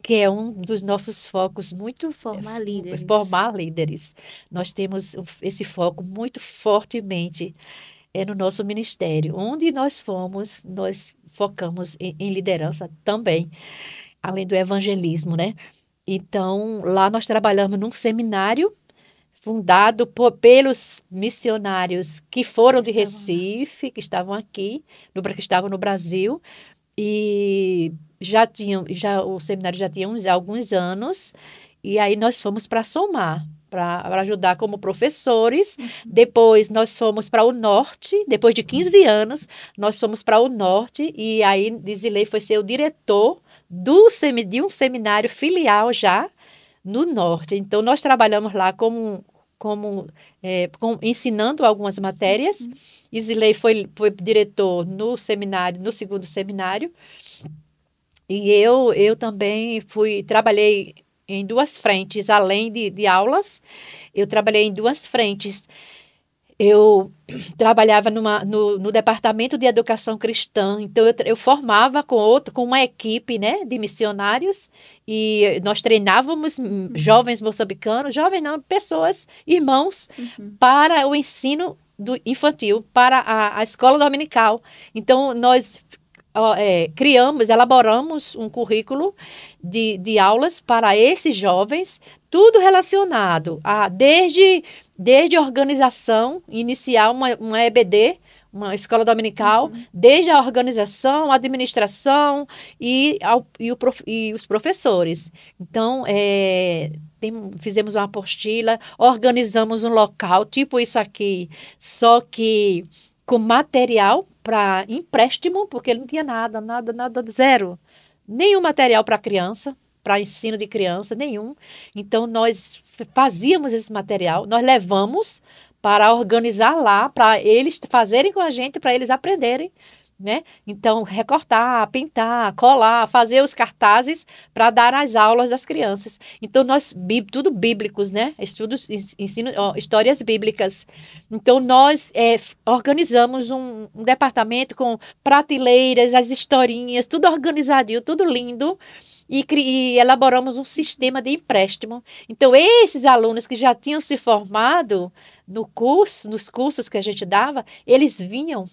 que é um dos nossos focos muito Formar líderes. formar líderes. Nós temos esse foco muito fortemente no nosso ministério. Onde nós fomos, nós focamos em liderança também, além do evangelismo, né? Então, lá nós trabalhamos num seminário fundado pelos missionários que foram de Recife, que estavam aqui, que estavam no Brasil, e o seminário já tinha alguns anos, e aí nós fomos para Somar, para ajudar como professores. Depois nós fomos para o norte, depois de 15 anos, nós fomos para o norte, e aí Disilei foi ser o diretor de um seminário filial já no norte. Então, nós trabalhamos lá ensinando algumas matérias. Isilei foi diretor no seminário, no segundo seminário. E eu também trabalhei em duas frentes, além de aulas, eu trabalhei em duas frentes. Eu trabalhava no departamento de educação cristã, então eu formava com uma equipe, né, de missionários, e nós treinávamos jovens moçambicanos, pessoas, irmãos, para o ensino infantil, para a escola dominical. Então, nós elaboramos um currículo de aulas para esses jovens, tudo relacionado desde a organização, iniciar uma EBD, uma escola dominical, desde a organização, a administração e os professores. Então, fizemos uma apostila, organizamos um local, tipo isso aqui, só que com material para empréstimo, porque ele não tinha nada, zero. Nenhum material para criança, para ensino de criança, nenhum. Então, nós fazíamos esse material, nós levamos para organizar lá, para eles fazerem com a gente, para eles aprenderem, né? Então, recortar, pintar, colar, fazer os cartazes para dar as aulas das crianças. Então, tudo bíblicos, né? Histórias bíblicas. Então, nós organizamos um departamento com prateleiras, as historinhas, tudo organizadinho, tudo lindo, e elaboramos um sistema de empréstimo. Então, esses alunos que já tinham se formado nos cursos que a gente dava, eles vinham,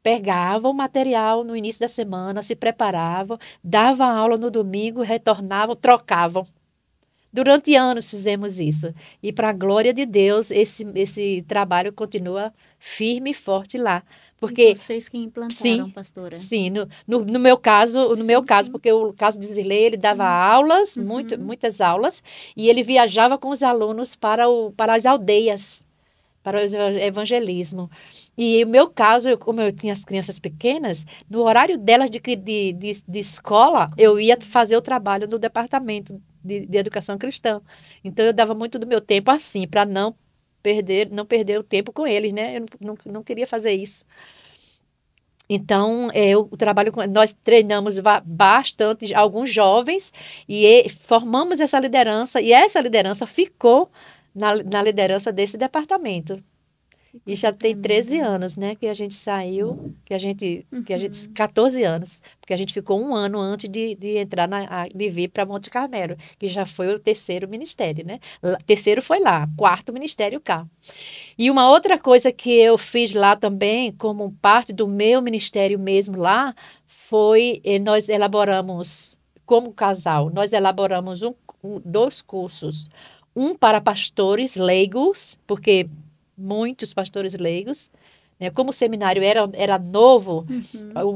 pegavam o material no início da semana, se preparavam, davam aula no domingo, retornavam, trocavam. Durante anos fizemos isso. E, para a glória de Deus, esse trabalho continua firme e forte lá. Porque, e vocês que implantaram, pastora? Sim, no meu caso, porque o caso de Zilei, ele dava aulas, muitas aulas, e ele viajava com os alunos para as aldeias, para o evangelismo. E o meu caso, como eu tinha as crianças pequenas, no horário delas de escola, eu ia fazer o trabalho no departamento de educação cristã. Então, eu dava muito do meu tempo assim, para não perder o tempo com eles, né? Eu não queria fazer isso. Então, nós treinamos bastante alguns jovens e formamos essa liderança, e essa liderança ficou na liderança desse departamento. E já tem 13 anos, né, que a gente saiu, 14 anos, porque a gente ficou um ano antes de vir para Monte Carmelo, que já foi o terceiro ministério, né? Terceiro foi lá, quarto ministério cá. E uma outra coisa que eu fiz lá também, como parte do meu ministério mesmo lá, foi, nós elaboramos, como casal, nós elaboramos dois cursos. Um para pastores leigos, porque muitos pastores leigos, né? Como o seminário era novo,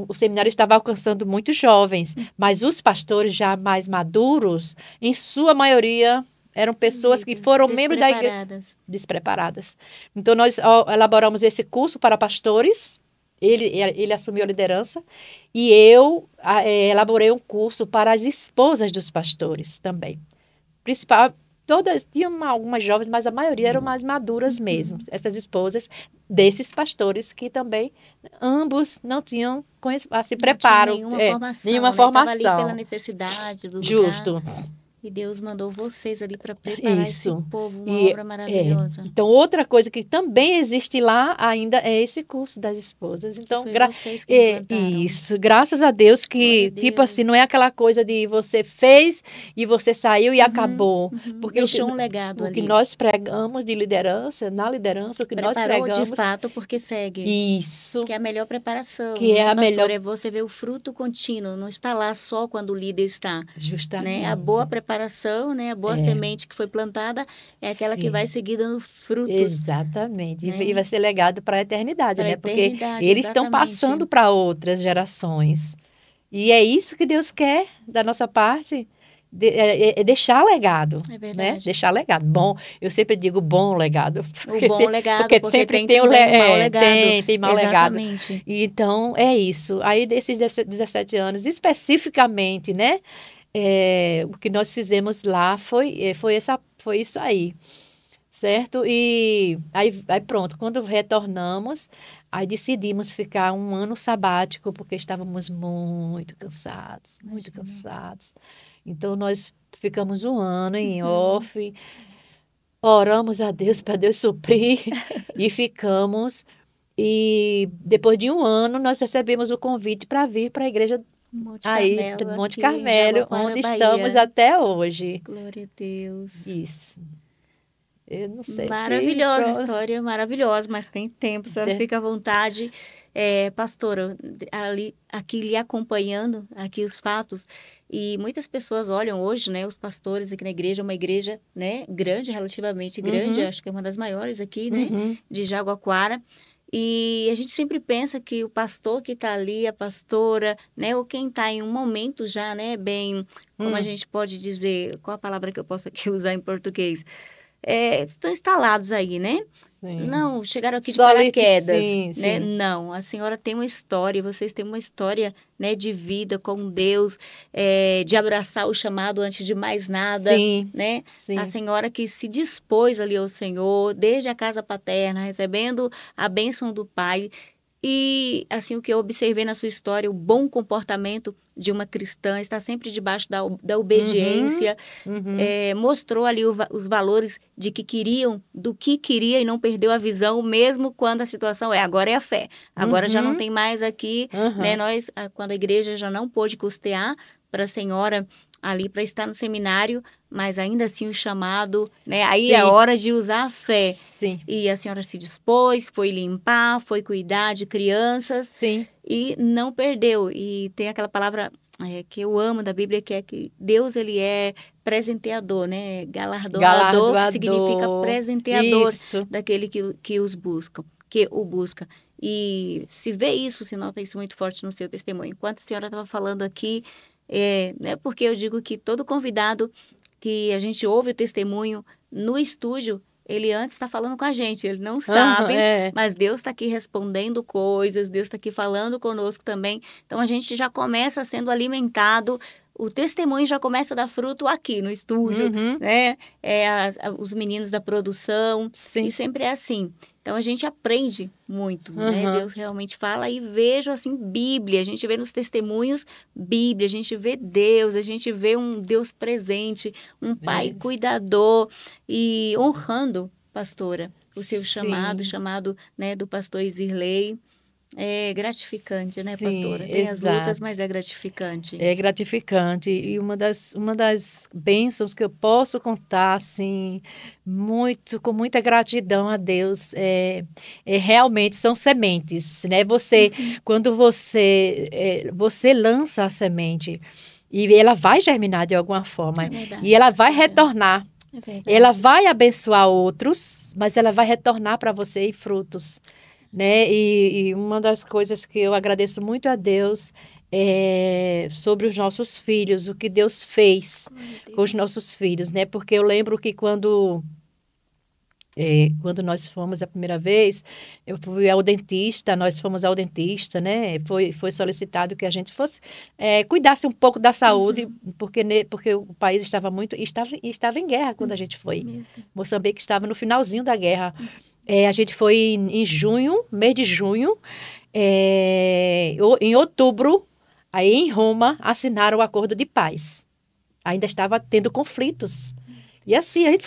o seminário estava alcançando muitos jovens, mas os pastores já mais maduros, em sua maioria, eram pessoas que foram membros da igreja despreparadas. Então, nós elaboramos esse curso para pastores, ele assumiu a liderança, e eu elaborei um curso para as esposas dos pastores também. Todas tinham algumas jovens, mas a maioria eram mais maduras mesmo. Essas esposas desses pastores que também, ambos não tinham se preparo. Nenhuma formação. Nenhuma né? formação. Estava ali pela necessidade do Justo. lugar. E Deus mandou vocês ali para preparar esse Isso. povo, uma E, obra maravilhosa. Então, outra coisa que também existe lá ainda é esse curso das esposas. Então, Foi vocês que implantaram. isso, graças a Deus que, Glória a tipo Deus. assim, não é aquela coisa de você fez e você saiu e acabou. Porque Deixou um legado o ali. que nós pregamos de liderança, na liderança, o que nós Preparou pregamos... de fato porque segue. Isso, Que é a melhor preparação. Que é né, a pastor? melhor- É você ver o fruto contínuo, não está lá só quando o líder está. justamente. Né? A boa preparação, né? A boa semente que foi plantada é aquela que Sim. vai seguir dando frutos. Exatamente. né? E vai ser legado para a eternidade, Pra né? Porque eternidade, eles estão exatamente. passando para outras gerações. E é isso que Deus quer da nossa parte, é deixar legado. É Né? verdade. Deixar legado. Bom, eu sempre digo bom legado. O bom legado, porque sempre tem o também o mau legado. tem mau legado. Exatamente. Então, é isso. Aí, desses 17 anos, especificamente, né? O que nós fizemos lá foi isso aí, certo? E aí pronto, quando retornamos, aí decidimos ficar um ano sabático, porque estávamos muito cansados, muito cansados. Então, nós ficamos um ano em off, oramos a Deus para Deus suprir e ficamos. E depois de um ano, nós recebemos o convite para vir para a igreja Monte aí, Carmelo, Monte aqui em Carmelo, Jabaquara, onde Bahia. estamos até hoje. Glória a Deus. Isso. Eu não sei Maravilhosa se... história, maravilhosa, mas tem tempo, a senhora fica à vontade. Pastora, aqui lhe acompanhando, aqui os fatos, e muitas pessoas olham hoje, né, os pastores aqui na igreja, uma igreja, né, grande, relativamente grande, acho que é uma das maiores aqui, né, de Jabaquara. E a gente sempre pensa que o pastor que está ali, a pastora, né, ou quem está em um momento já, né, bem, como a gente pode dizer, qual a palavra que eu posso aqui usar em português? Estão instalados aí, né? Sim. Não, chegaram aqui de Só paraquedas, sim, né? sim. Não, a senhora tem uma história, vocês têm uma história, né, de vida com Deus, de abraçar o chamado antes de mais nada, Sim, né? sim. A senhora que se dispôs ali ao Senhor, desde a casa paterna, recebendo a bênção do Pai. E, assim, o que eu observei na sua história, o bom comportamento de uma cristã, está sempre debaixo da obediência, mostrou ali os valores do que queria e não perdeu a visão, mesmo quando a situação agora é a fé. Agora já não tem mais aqui, né, quando a igreja já não pôde custear para a senhora ali para estar no seminário, mas ainda assim o chamado, né? Aí Sim. é hora de usar a fé. Sim. E a senhora se dispôs, foi limpar, foi cuidar de crianças. Sim. E não perdeu. E tem aquela palavra que eu amo da Bíblia, que é que Deus, ele é presenteador, né? Galardoador, que significa presenteador. Isso. Daquele que o busca. E se vê isso, se nota isso muito forte no seu testemunho. Enquanto a senhora estava falando aqui, né, porque eu digo que todo convidado que a gente ouve o testemunho no estúdio, ele antes está falando com a gente, ele não sabe, mas Deus está aqui respondendo coisas, Deus está aqui falando conosco também. Então, a gente já começa sendo alimentado, o testemunho já começa a dar fruto aqui no estúdio, né? Os meninos da produção, Sim. e sempre é assim. Então, a gente aprende muito, né? Deus realmente fala e vejo, assim, Bíblia. A gente vê nos testemunhos Bíblia, a gente vê Deus, a gente vê um Deus presente, um Pai cuidador e honrando, pastora, o seu chamado, né, do pastor Isirley. É gratificante, né, pastora? Tem as lutas, mas é gratificante. É gratificante. E uma das bênçãos que eu posso contar, assim, com muita gratidão a Deus, realmente são sementes, né? Quando você lança a semente, e ela vai germinar de alguma forma, e ela vai retornar. Ela vai abençoar outros, mas ela vai retornar para você em frutos. Né? E uma das coisas que eu agradeço muito a Deus é sobre os nossos filhos, o que Deus fez com os nossos filhos, né? Porque eu lembro que quando nós fomos a primeira vez, eu fui ao dentista, nós fomos ao dentista, né? Foi solicitado que a gente cuidasse um pouco da saúde, porque o país estava em guerra quando a gente foi. Moçambique estava no finalzinho da guerra. A gente foi em junho, mês de junho, em outubro, aí em Roma, assinaram o acordo de paz. Ainda estava tendo conflitos. E assim, a gente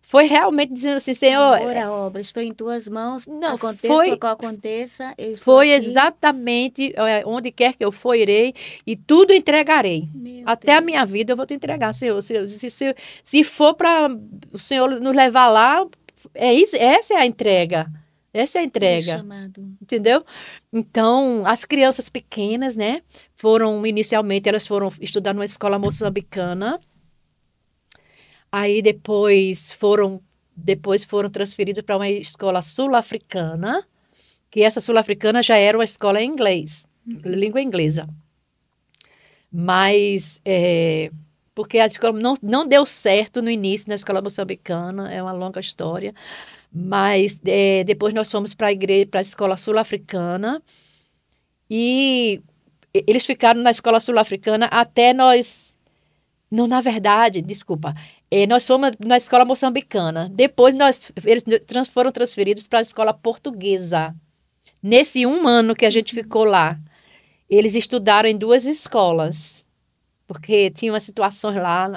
foi realmente dizendo assim, Senhor, Amor à obra, estou em tuas mãos, não, aconteça o que aconteça, eu estou foi aqui. exatamente onde quer que eu for, irei e tudo entregarei. Meu Até a Deus. minha vida eu vou te entregar, Senhor. Se for para o Senhor nos levar lá, é isso, essa é a entrega. Essa é a Meu entrega. chamado. Entendeu? Então, as crianças pequenas, né, inicialmente, elas foram estudar numa escola moçambicana. Aí depois foram transferidas para uma escola sul-africana, que essa sul-africana já era uma escola em inglês, língua inglesa. Mas, porque a escola não deu certo no início na escola moçambicana, é uma longa história. Mas depois nós fomos para a escola sul-africana e eles ficaram na escola sul-africana até nós. Não, na verdade, desculpa. Nós fomos na escola moçambicana. Depois eles foram transferidos para a escola portuguesa. Nesse 1 ano que a gente ficou lá, eles estudaram em 2 escolas. Porque tinha umas situações lá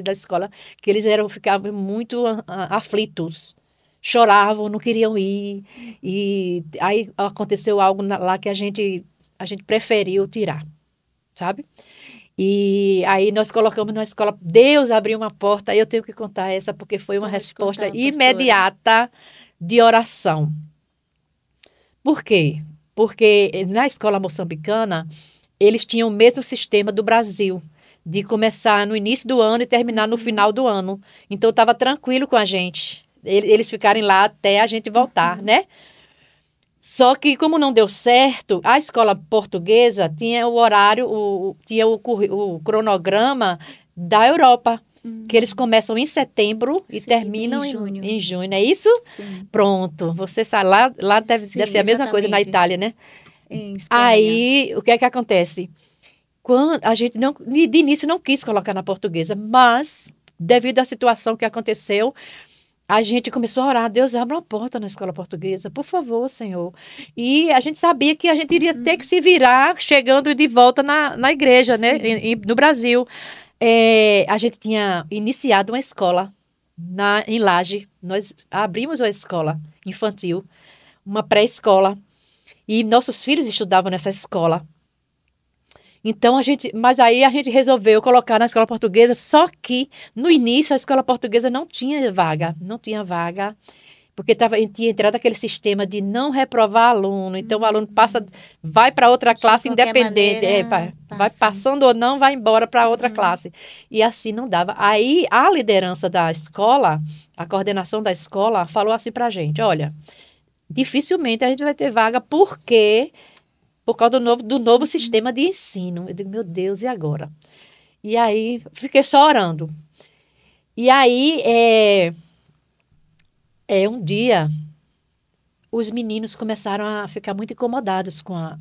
da escola que eles ficavam muito aflitos. Choravam, não queriam ir. E aí aconteceu algo lá que a gente preferiu tirar, sabe? E aí nós colocamos na escola, Deus abriu uma porta, aí eu tenho que contar essa, porque foi uma Pode resposta contar, pastora. imediata de oração. Por quê? Porque na escola moçambicana, eles tinham o mesmo sistema do Brasil, de começar no início do ano e terminar no final do ano. Então, estava tranquilo com a gente. Eles ficarem lá até a gente voltar, né? Só que, como não deu certo, a escola portuguesa tinha o horário, tinha o cronograma da Europa, que eles começam em setembro e Sim, terminam em junho. em junho, não é isso? Sim, Pronto, você sabe, lá deve Sim, ser a mesma coisa na exatamente. Itália, né? em Espanha. Aí, o que é que acontece? Quando a gente não, de início não quis colocar na portuguesa, mas devido à situação que aconteceu, a gente começou a orar, Deus, abre uma porta na escola portuguesa, por favor, Senhor. E a gente sabia que a gente iria ter que se virar chegando de volta na igreja, né, no Brasil. A gente tinha iniciado uma escola em Laje. Nós abrimos uma escola infantil, uma pré-escola, e nossos filhos estudavam nessa escola. Então, mas aí a gente resolveu colocar na escola portuguesa, só que no início a escola portuguesa não tinha vaga, porque tinha entrado aquele sistema de não reprovar aluno, então o aluno vai para outra classe qualquer independente, maneira, vai passando ou não, vai embora para outra classe. E assim não dava. Aí a liderança da escola, a coordenação da escola, falou assim para a gente, olha, dificilmente a gente vai ter vaga, por causa do novo sistema de ensino. Eu digo, meu Deus, e agora? E aí, fiquei só orando. E aí, um dia, os meninos começaram a ficar muito incomodados com a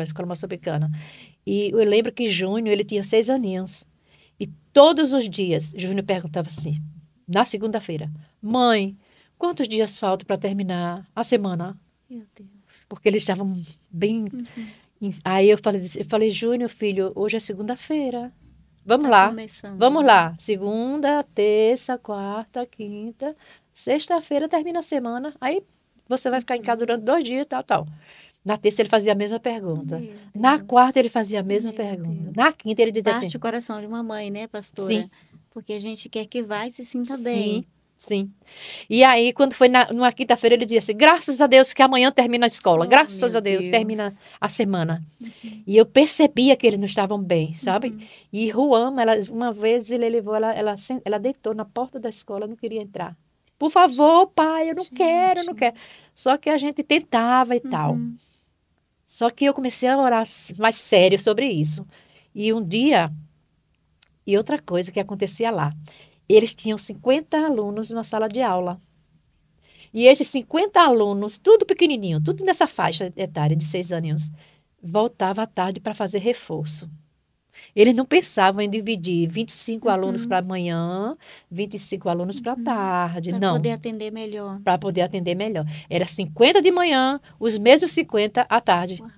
escola moçambicana. E eu lembro que Júnior, ele tinha 6 aninhos. E todos os dias, Júnior perguntava assim, na segunda-feira, mãe, quantos dias faltam para terminar a semana? Meu Deus. Porque eles estavam bem... Aí eu falei, Júnior, filho, hoje é segunda-feira. Vamos lá. Começando. Vamos lá. Segunda, terça, quarta, quinta, sexta-feira termina a semana. Aí você vai ficar em casa durante 2 dias, tal. Na terça ele fazia a mesma pergunta. Meu Na Deus. quarta ele fazia a mesma Meu Deus. Deus. Na quinta ele dizia Parte assim... o coração de uma mãe, né, pastora? Sim. Porque a gente quer que vai se sinta bem. Sim. E aí, quando foi numa quinta-feira, ele dizia assim, graças a Deus que amanhã termina a escola. Oh, Graças meu a Deus, Deus. termina a semana. E eu percebia que eles não estavam bem, sabe? E Ruama, uma vez ele levou, ela deitou na porta da escola, não queria entrar. Por favor, pai, eu não quero, eu não quero. Só que a gente tentava e tal. Só que eu comecei a orar mais sério sobre isso. E um dia, e outra coisa que acontecia lá, eles tinham 50 alunos na sala de aula. E esses 50 alunos, tudo pequenininho, tudo nessa faixa etária de 6 aninhos, voltava à tarde para fazer reforço. Eles não pensavam em dividir 25 alunos para amanhã, 25 alunos para tarde. Para Não, poder atender melhor. para poder atender melhor. Era 50 de manhã, os mesmos 50 à tarde. Uau.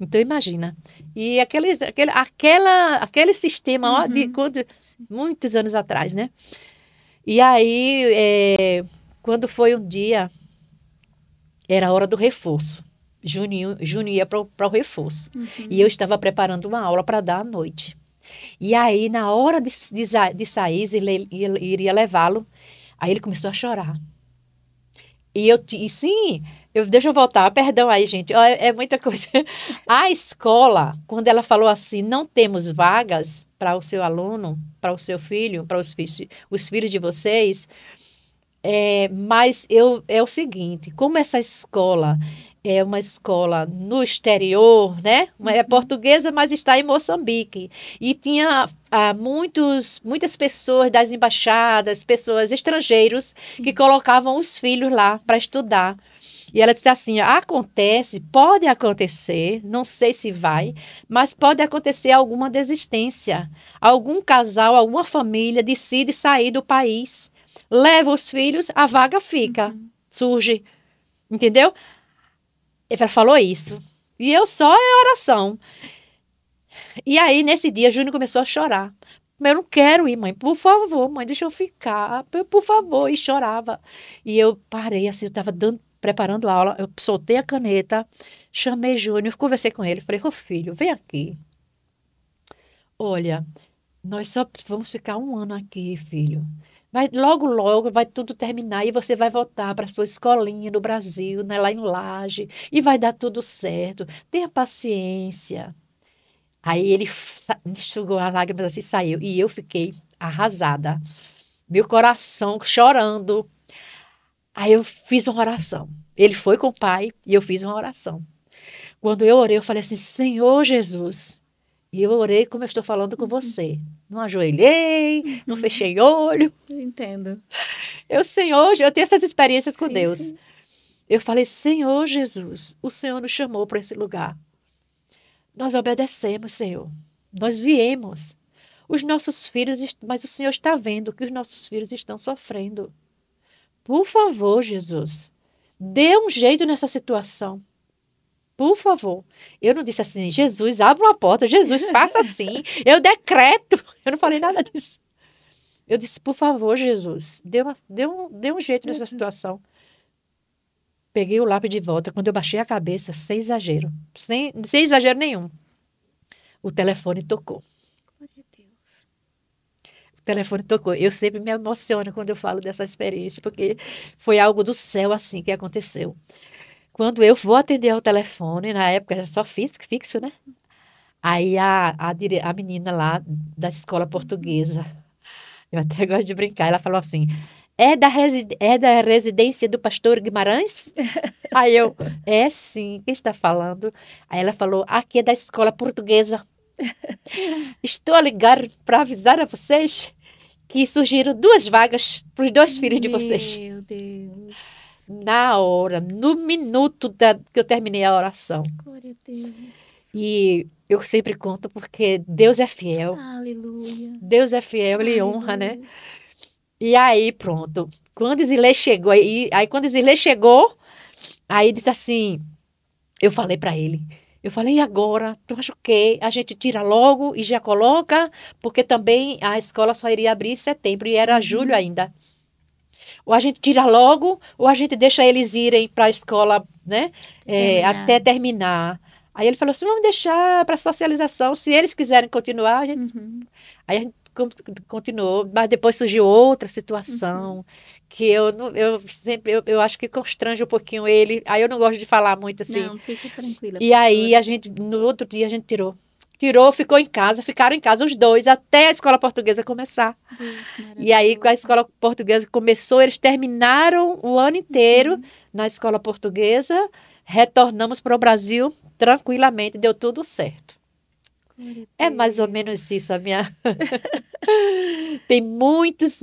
Então, imagina. E aquele sistema ó, muitos anos atrás, né? E aí, quando foi um dia, era a hora do reforço. Juninho ia para o reforço. E eu estava preparando uma aula para dar à noite. E aí, na hora de sair, ele iria levá-lo, aí ele começou a chorar. Deixa eu voltar, perdão aí, gente, é muita coisa. A escola, quando ela falou assim, não temos vagas para o seu aluno, para o seu filho, para os filhos de vocês, mas é o seguinte, como essa escola é uma escola no exterior, né? É portuguesa, mas está em Moçambique. E tinha muitas pessoas das embaixadas, pessoas estrangeiros, que colocavam os filhos lá para estudar. E ela disse assim, pode acontecer, não sei se vai, mas pode acontecer alguma desistência. Algum casal, alguma família decide sair do país, leva os filhos, a vaga fica, surge, entendeu? Ela falou isso. E eu só em oração. E aí, nesse dia, Júnior começou a chorar. Eu não quero ir, mãe. Por favor, mãe, deixa eu ficar. Por favor. E chorava. E eu parei, assim, eu estava preparando a aula. Eu soltei a caneta, chamei Júnior, conversei com ele. Falei, filho, vem aqui. Olha, nós só vamos ficar 1 ano aqui, filho. Logo vai tudo terminar e você vai voltar para sua escolinha no Brasil, né, lá em Laje, e vai dar tudo certo. Tenha paciência. Aí ele enxugou as lágrimas assim e saiu. E eu fiquei arrasada. Meu coração chorando. Aí eu fiz uma oração. Ele foi com o pai e eu fiz uma oração. Quando eu orei, eu falei assim, Senhor Jesus. E eu orei como eu estou falando com você. Não ajoelhei, não fechei olho. Eu entendo. Senhor, eu tenho essas experiências com Deus. Sim. Eu falei, Senhor Jesus, o Senhor nos chamou para esse lugar. Nós obedecemos, Senhor. Nós viemos. Os nossos filhos, mas o Senhor está vendo que os nossos filhos estão sofrendo. Por favor, Jesus, dê um jeito nessa situação. Por favor. Eu não disse assim, Jesus, abre uma porta, Jesus, faça assim, eu decreto. Eu não falei nada disso. Eu disse, por favor, Jesus, dê um jeito nessa situação. Peguei o lápis de volta, quando eu baixei a cabeça, sem exagero, sem exagero nenhum, o telefone tocou. Glória a Deus. O telefone tocou. Eu sempre me emociono quando eu falo dessa experiência, porque foi algo do céu assim que aconteceu. Quando eu vou atender ao telefone, na época era só fixo, né? Aí a menina lá da escola portuguesa, eu até gosto de brincar, ela falou assim, é da residência do pastor Guimarães? Aí eu, sim, quem está falando? Aí ela falou, aqui é da escola portuguesa. Estou a ligar para avisar a vocês que surgiram 2 vagas para os 2 filhos de vocês. Meu Deus. Na hora, no minuto que eu terminei a oração. Glória a Deus. E eu sempre conto porque Deus é fiel. Aleluia. Deus é fiel, Ele Aleluia. honra, né? E aí, pronto. Quando Zilei chegou, quando Zilei chegou, aí disse assim, eu falei para ele, e agora? Tu acha o quê? A gente tira logo e já coloca, porque também a escola só iria abrir em setembro e era julho ainda. Ou a gente tira logo, ou a gente deixa eles irem para a escola, né? Até terminar. Aí ele falou assim, vamos deixar para socialização, se eles quiserem continuar, a gente... Aí a gente continuou, mas depois surgiu outra situação, que eu acho que constrange um pouquinho ele, aí eu não gosto de falar muito assim. Não, fique tranquila. E aí no outro dia a gente tirou, ficaram em casa os 2 até a escola portuguesa começar. E aí, com a escola portuguesa começou, eles terminaram o ano inteiro na escola portuguesa, retornamos para o Brasil tranquilamente, deu tudo certo. É mais ou menos isso a minha... Tem muitos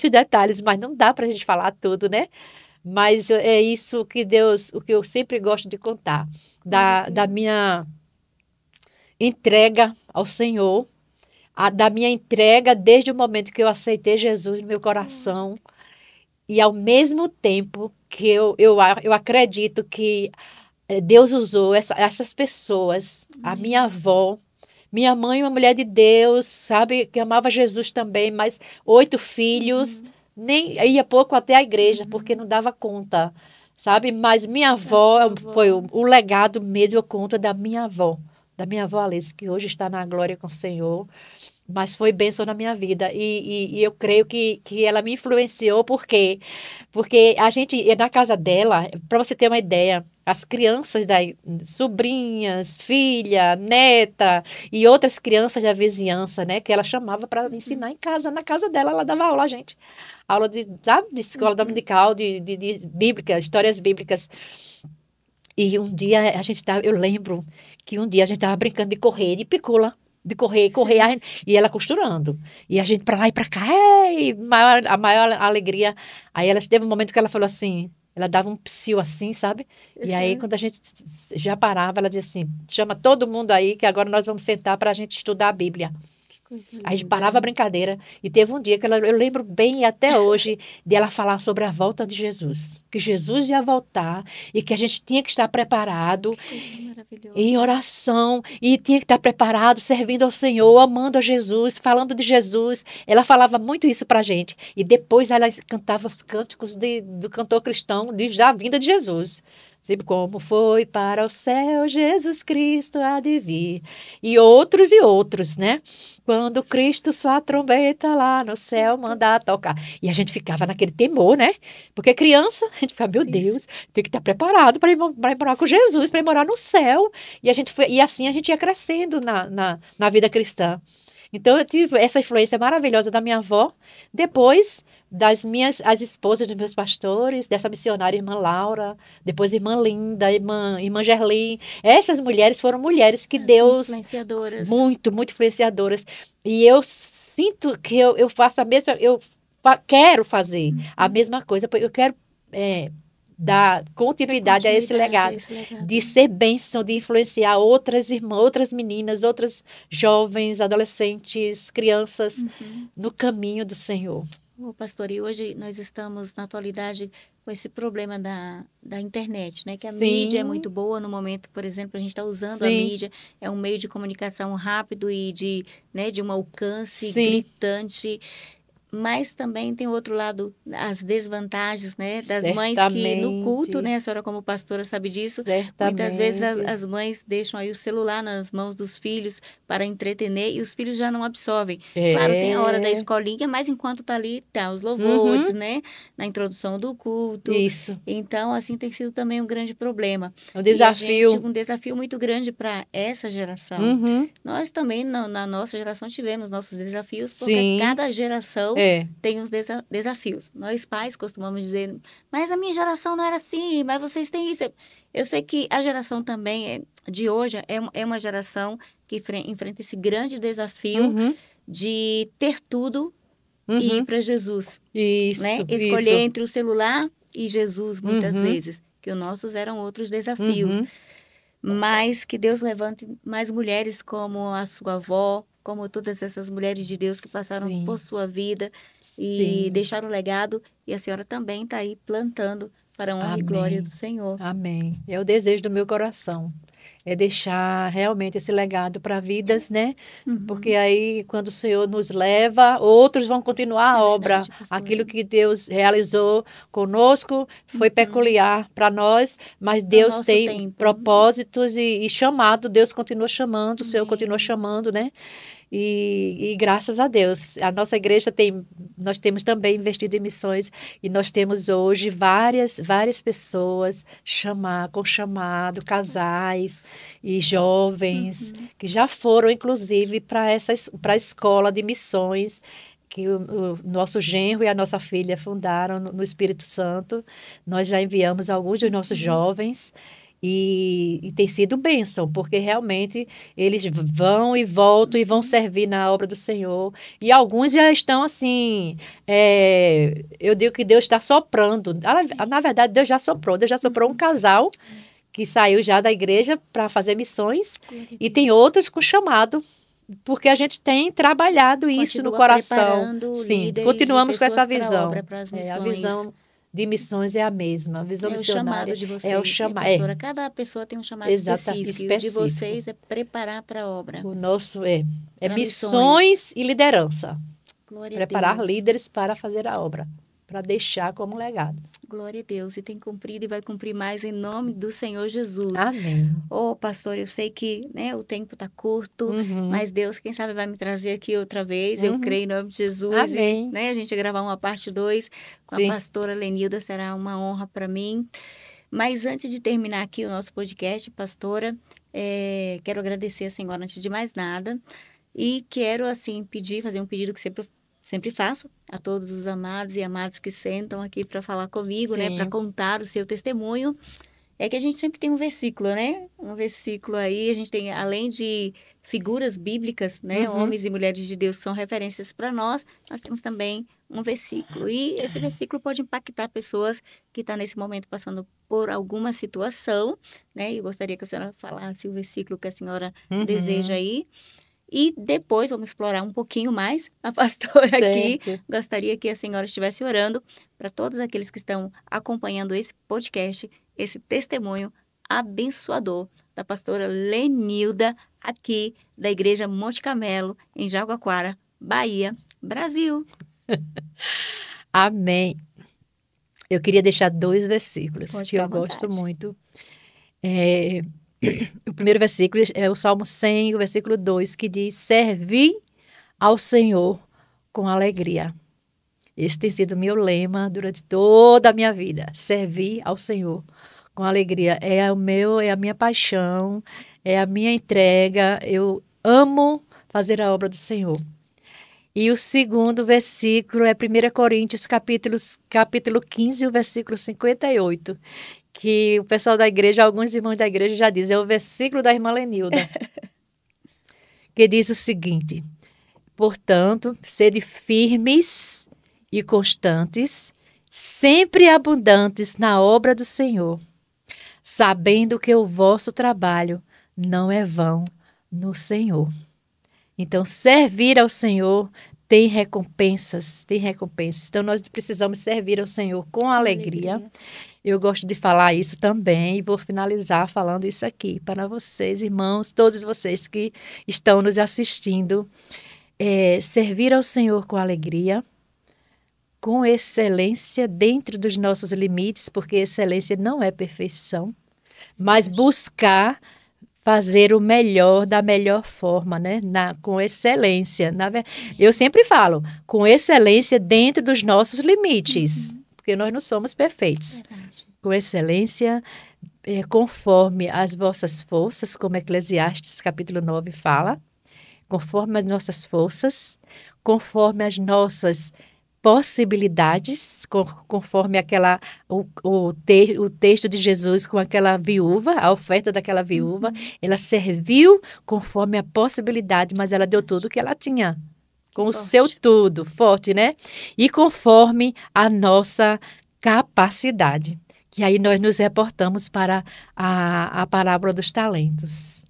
detalhes, mas não dá para a gente falar tudo, né? Mas é isso que Deus, o que eu sempre gosto de contar, da minha entrega ao Senhor, da minha entrega desde o momento que eu aceitei Jesus no meu coração, e ao mesmo tempo que eu acredito que Deus usou essas pessoas, a minha avó, minha mãe, uma mulher de Deus, sabe, que amava Jesus também, mas 8 filhos, nem ia pouco até a igreja, porque não dava conta, sabe? Mas minha avó sua avó. foi o legado mesmo, eu conto da minha avó Alice, que hoje está na glória com o Senhor. Mas foi bênção na minha vida. E eu creio que ela me influenciou, por quê? Porque a gente, na casa dela, para você ter uma ideia, as crianças da sobrinhas, filha, neta e outras crianças da vizinhança, né, que ela chamava para ensinar em casa, na casa dela, ela dava aula, gente. Aula de, sabe, de escola dominical, de bíblica, histórias bíblicas. E um dia a gente tava, eu lembro que um dia a gente estava brincando de correr, de picula. De correr, correr, e ela costurando. E a gente para lá e para cá, a maior alegria. Aí ela teve um momento que ela falou assim, ela dava um psiu assim, sabe? E aí, quando a gente já parava, ela dizia assim: chama todo mundo aí, que agora nós vamos sentar para a gente estudar a Bíblia. A gente parava a brincadeira e teve um dia que eu lembro bem até hoje dela falar sobre a volta de Jesus, que Jesus ia voltar e que a gente tinha que estar preparado em oração e tinha que estar preparado, servindo ao Senhor, amando a Jesus, falando de Jesus. Ela falava muito isso pra gente e depois ela cantava os cânticos do cantor cristão de já vinda de Jesus. Sempre como foi para o céu, Jesus Cristo há de vir. E outros, né? Quando Cristo sua trombeta lá no céu mandar tocar. E a gente ficava naquele temor, né? Porque criança, a gente ficava, meu Deus, tem que estar preparado para ir morar com Jesus, para ir morar no céu. E assim a gente ia crescendo na vida cristã. Então eu tive essa influência maravilhosa da minha avó. Depois as esposas dos meus pastores, dessa missionária irmã Laura, depois irmã Linda, irmã Gerlin. Essas mulheres foram mulheres que Deus... Influenciadoras. Muito, muito influenciadoras. E eu sinto que eu faço a mesma... quero fazer a mesma coisa, porque eu quero dar continuidade a esse legado. De ser bênção, de influenciar outras irmãs, outras meninas, outras jovens, adolescentes, crianças no caminho do Senhor. Pastor, e hoje nós estamos, na atualidade, com esse problema da internet, né? Que a Sim. mídia é muito boa no momento, por exemplo, a gente está usando a Sim. mídia, é um meio de comunicação rápido e de um alcance Sim. gritante. Mas também tem o outro lado, as desvantagens, né? Das mães que Certamente. no culto, né? A senhora como pastora sabe disso. Certamente. Muitas vezes as mães deixam aí o celular nas mãos dos filhos para entretener e os filhos já não absorvem. Claro, tem a hora da escolinha, mas enquanto tá ali, tá os louvores, né? Na introdução do culto. Isso. Então, assim, tem sido também um grande problema. Um desafio. Um desafio muito grande para essa geração. Nós também, na nossa geração, tivemos nossos desafios, porque Sim. cada geração tem uns desafios. Nós pais costumamos dizer, mas a minha geração não era assim, mas vocês têm isso. Eu sei que a geração também de hoje é uma geração que enfrenta esse grande desafio de ter tudo e ir para Jesus. Isso, né? Escolher entre o celular e Jesus, muitas vezes. Que os nossos eram outros desafios. Mas que Deus levante mais mulheres como a sua avó, como todas essas mulheres de Deus que passaram Sim. por sua vida Sim. e deixaram legado. E a senhora também está aí plantando para a honra Amém. e glória do Senhor. Amém. É o desejo do meu coração. É deixar realmente esse legado para vidas, né? Porque aí, quando o Senhor nos leva, outros vão continuar a obra. verdade, pastora. Aquilo que Deus realizou conosco foi peculiar para nós, mas Deus nosso tem tempo. propósitos e chamado. Deus continua chamando, o Senhor continua chamando, né? E graças a Deus, a nossa igreja nós temos também investido em missões e nós temos hoje várias pessoas com chamado, casais e jovens que já foram inclusive para a escola de missões que o nosso genro e a nossa filha fundaram no Espírito Santo. Nós já enviamos alguns dos nossos jovens. E tem sido bênção, porque realmente eles vão e voltam e vão servir na obra do Senhor. E alguns já estão assim, eu digo que Deus está soprando. Na verdade, Deus já soprou um casal que saiu já da igreja para fazer missões e tem outros com chamado, porque a gente tem trabalhado isso no coração. Preparando Sim, líderes continuamos e com essa pessoas para a visão. obra, para as A missões. visão de missões é a mesma. A visão É o missionária chamado de vocês, é o né, chamado. pastora? Cada pessoa tem um chamado específico. E o de vocês é preparar para a obra. O nosso é Para missões e liderança. Glória a Preparar Deus. líderes para fazer a obra, para deixar como legado. Glória a Deus. E tem cumprido e vai cumprir mais em nome do Senhor Jesus. Amém. Ô, pastor, eu sei que, né, o tempo está curto, Uhum. mas Deus, quem sabe, vai me trazer aqui outra vez. Eu Uhum. creio em nome de Jesus. Amém. E, né, a gente gravar uma parte 2 com Sim. a pastora Lenilda, será uma honra para mim. Mas antes de terminar aqui o nosso podcast, pastora, quero agradecer a senhora antes de mais nada. E quero, assim, fazer um pedido que sempre faço a todos os amados e amadas que sentam aqui para falar comigo, né, Sim. para contar o seu testemunho. É que a gente sempre tem um versículo, né? Um versículo aí, a gente tem, além de figuras bíblicas, né? Uhum. Homens e mulheres de Deus são referências para nós temos também um versículo. E esse versículo pode impactar pessoas que estão nesse momento passando por alguma situação, né? E eu gostaria que a senhora falasse o versículo que a senhora Uhum. deseja aí. E depois vamos explorar um pouquinho mais a pastora aqui. Certo. Gostaria que a senhora estivesse orando para todos aqueles que estão acompanhando esse podcast, esse testemunho abençoador da pastora Lenilda, aqui da Igreja Monte Camelo, em Jaguaquara, Bahia, Brasil. Amém. Eu queria deixar 2 versículos Pode que eu ficar à gosto vontade. muito. O primeiro versículo é o Salmo 100, o versículo 2, que diz: servi ao Senhor com alegria. Esse tem sido meu lema durante toda a minha vida. Servir ao Senhor com alegria. É a minha paixão, é a minha entrega. Eu amo fazer a obra do Senhor. E o segundo versículo é 1 Coríntios, capítulo 15, o versículo 58, que o pessoal da igreja, alguns irmãos da igreja já dizem, é o versículo da irmã Lenilda, que diz o seguinte: portanto, sede firmes e constantes, sempre abundantes na obra do Senhor, sabendo que o vosso trabalho não é vão no Senhor. Então, servir ao Senhor tem recompensas, tem recompensas. Então, nós precisamos servir ao Senhor com alegria. Eu gosto de falar isso também e vou finalizar falando isso aqui para vocês, irmãos, todos vocês que estão nos assistindo. Servir ao Senhor com alegria, com excelência dentro dos nossos limites, porque excelência não é perfeição, mas buscar fazer o melhor da melhor forma, né? Com excelência. Eu sempre falo, com excelência dentro dos nossos limites, porque nós não somos perfeitos. Com excelência, conforme as vossas forças, como Eclesiastes capítulo 9 fala, conforme as nossas forças, conforme as nossas possibilidades, conforme o texto de Jesus com aquela viúva, a oferta daquela viúva, ela serviu conforme a possibilidade, mas ela deu tudo que ela tinha, com o seu tudo, forte, né? E conforme a nossa capacidade. E aí nós nos reportamos para a parábola dos talentos,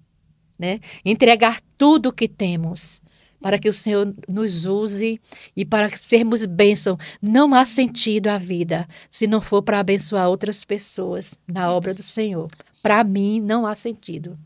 né? Entregar tudo o que temos, para que o Senhor nos use e para sermos bênção. Não há sentido a vida se não for para abençoar outras pessoas na obra do Senhor. Para mim, não há sentido.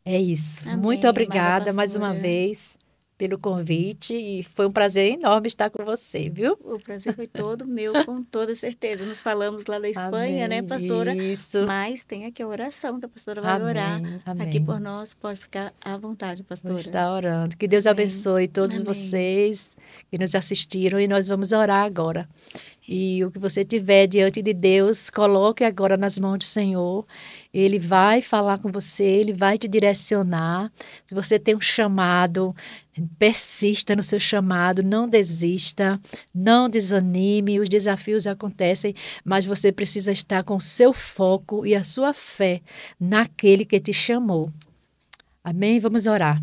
É isso. Amém, muito obrigada mais uma pastora. vez pelo convite e foi um prazer enorme estar com você, viu? O prazer foi todo meu, com toda certeza. Nos falamos lá da Espanha, né, Amém. pastora? Isso. Mas tem aqui a oração que a pastora vai Amém, orar amém. aqui por nós. Pode ficar à vontade, pastora. Vou estar orando. Que Deus Amém. abençoe todos Amém. vocês que nos assistiram e nós vamos orar agora. E o que você tiver diante de Deus, coloque agora nas mãos do Senhor. Ele vai falar com você, Ele vai te direcionar. Se você tem um chamado, persista no seu chamado, não desista, não desanime, os desafios acontecem, mas você precisa estar com o seu foco e a sua fé naquele que te chamou. Amém? Vamos orar.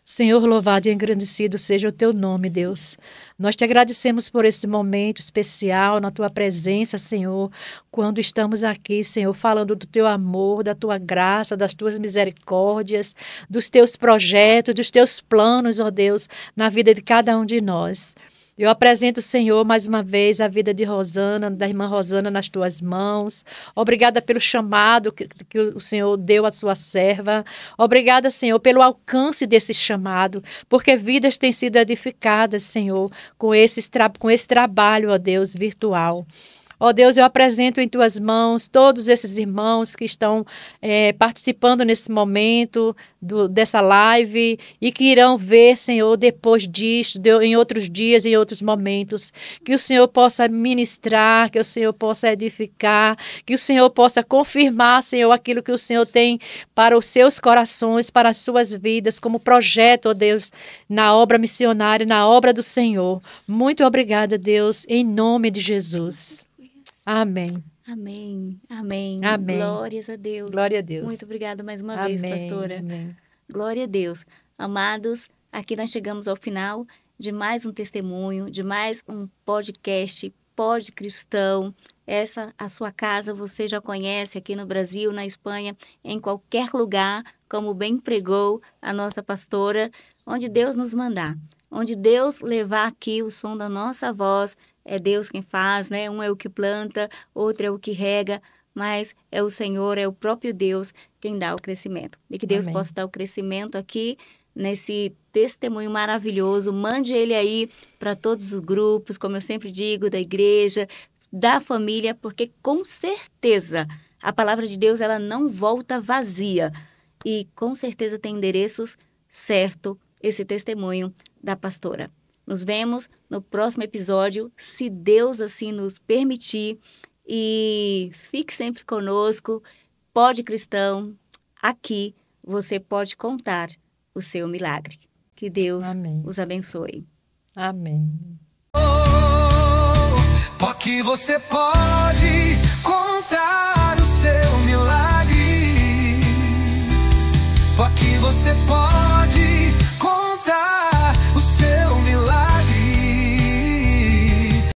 Senhor, louvado e engrandecido seja o teu nome, Deus. Nós te agradecemos por esse momento especial na tua presença, Senhor, quando estamos aqui, Senhor, falando do teu amor, da tua graça, das tuas misericórdias, dos teus projetos, dos teus planos, ó Deus, na vida de cada um de nós. Eu apresento, Senhor, mais uma vez a vida de Rosana, da irmã Rosana, nas tuas mãos. Obrigada pelo chamado que o Senhor deu à sua serva. Obrigada, Senhor, pelo alcance desse chamado, porque vidas têm sido edificadas, Senhor, com esse trabalho, ó Deus, virtual. Ó Deus, eu apresento em tuas mãos todos esses irmãos que estão participando nesse momento dessa live e que irão ver, Senhor, depois disso, em outros dias, em outros momentos. Que o Senhor possa ministrar, que o Senhor possa edificar, que o Senhor possa confirmar, Senhor, aquilo que o Senhor tem para os seus corações, para as suas vidas, como projeto, ó Deus, na obra missionária, na obra do Senhor. Muito obrigada, Deus, em nome de Jesus. Amém. Amém. Amém. Amém. Glórias a Deus. Glória a Deus. Muito obrigada mais uma Amém. vez, pastora. Amém. Glória a Deus. Amados, aqui nós chegamos ao final de mais um testemunho, de mais um podcast, Pod Cristão. Essa, a sua casa, você já conhece aqui no Brasil, na Espanha, em qualquer lugar, como bem pregou a nossa pastora, onde Deus nos mandar, onde Deus levar aqui o som da nossa voz. É Deus quem faz, né? Um é o que planta, outro é o que rega, mas é o Senhor, é o próprio Deus quem dá o crescimento. E que Deus Amém. possa dar o crescimento aqui nesse testemunho maravilhoso. Mande ele aí para todos os grupos, como eu sempre digo, da igreja, da família, porque com certeza a palavra de Deus ela não volta vazia. E com certeza tem endereços certo esse testemunho da pastora. Nos vemos no próximo episódio, se Deus assim nos permitir. E fique sempre conosco. Pod Cristão, aqui você pode contar o seu milagre. Que Deus Amém. os abençoe. Amém. Porque você pode contar o seu milagre. Porque você pode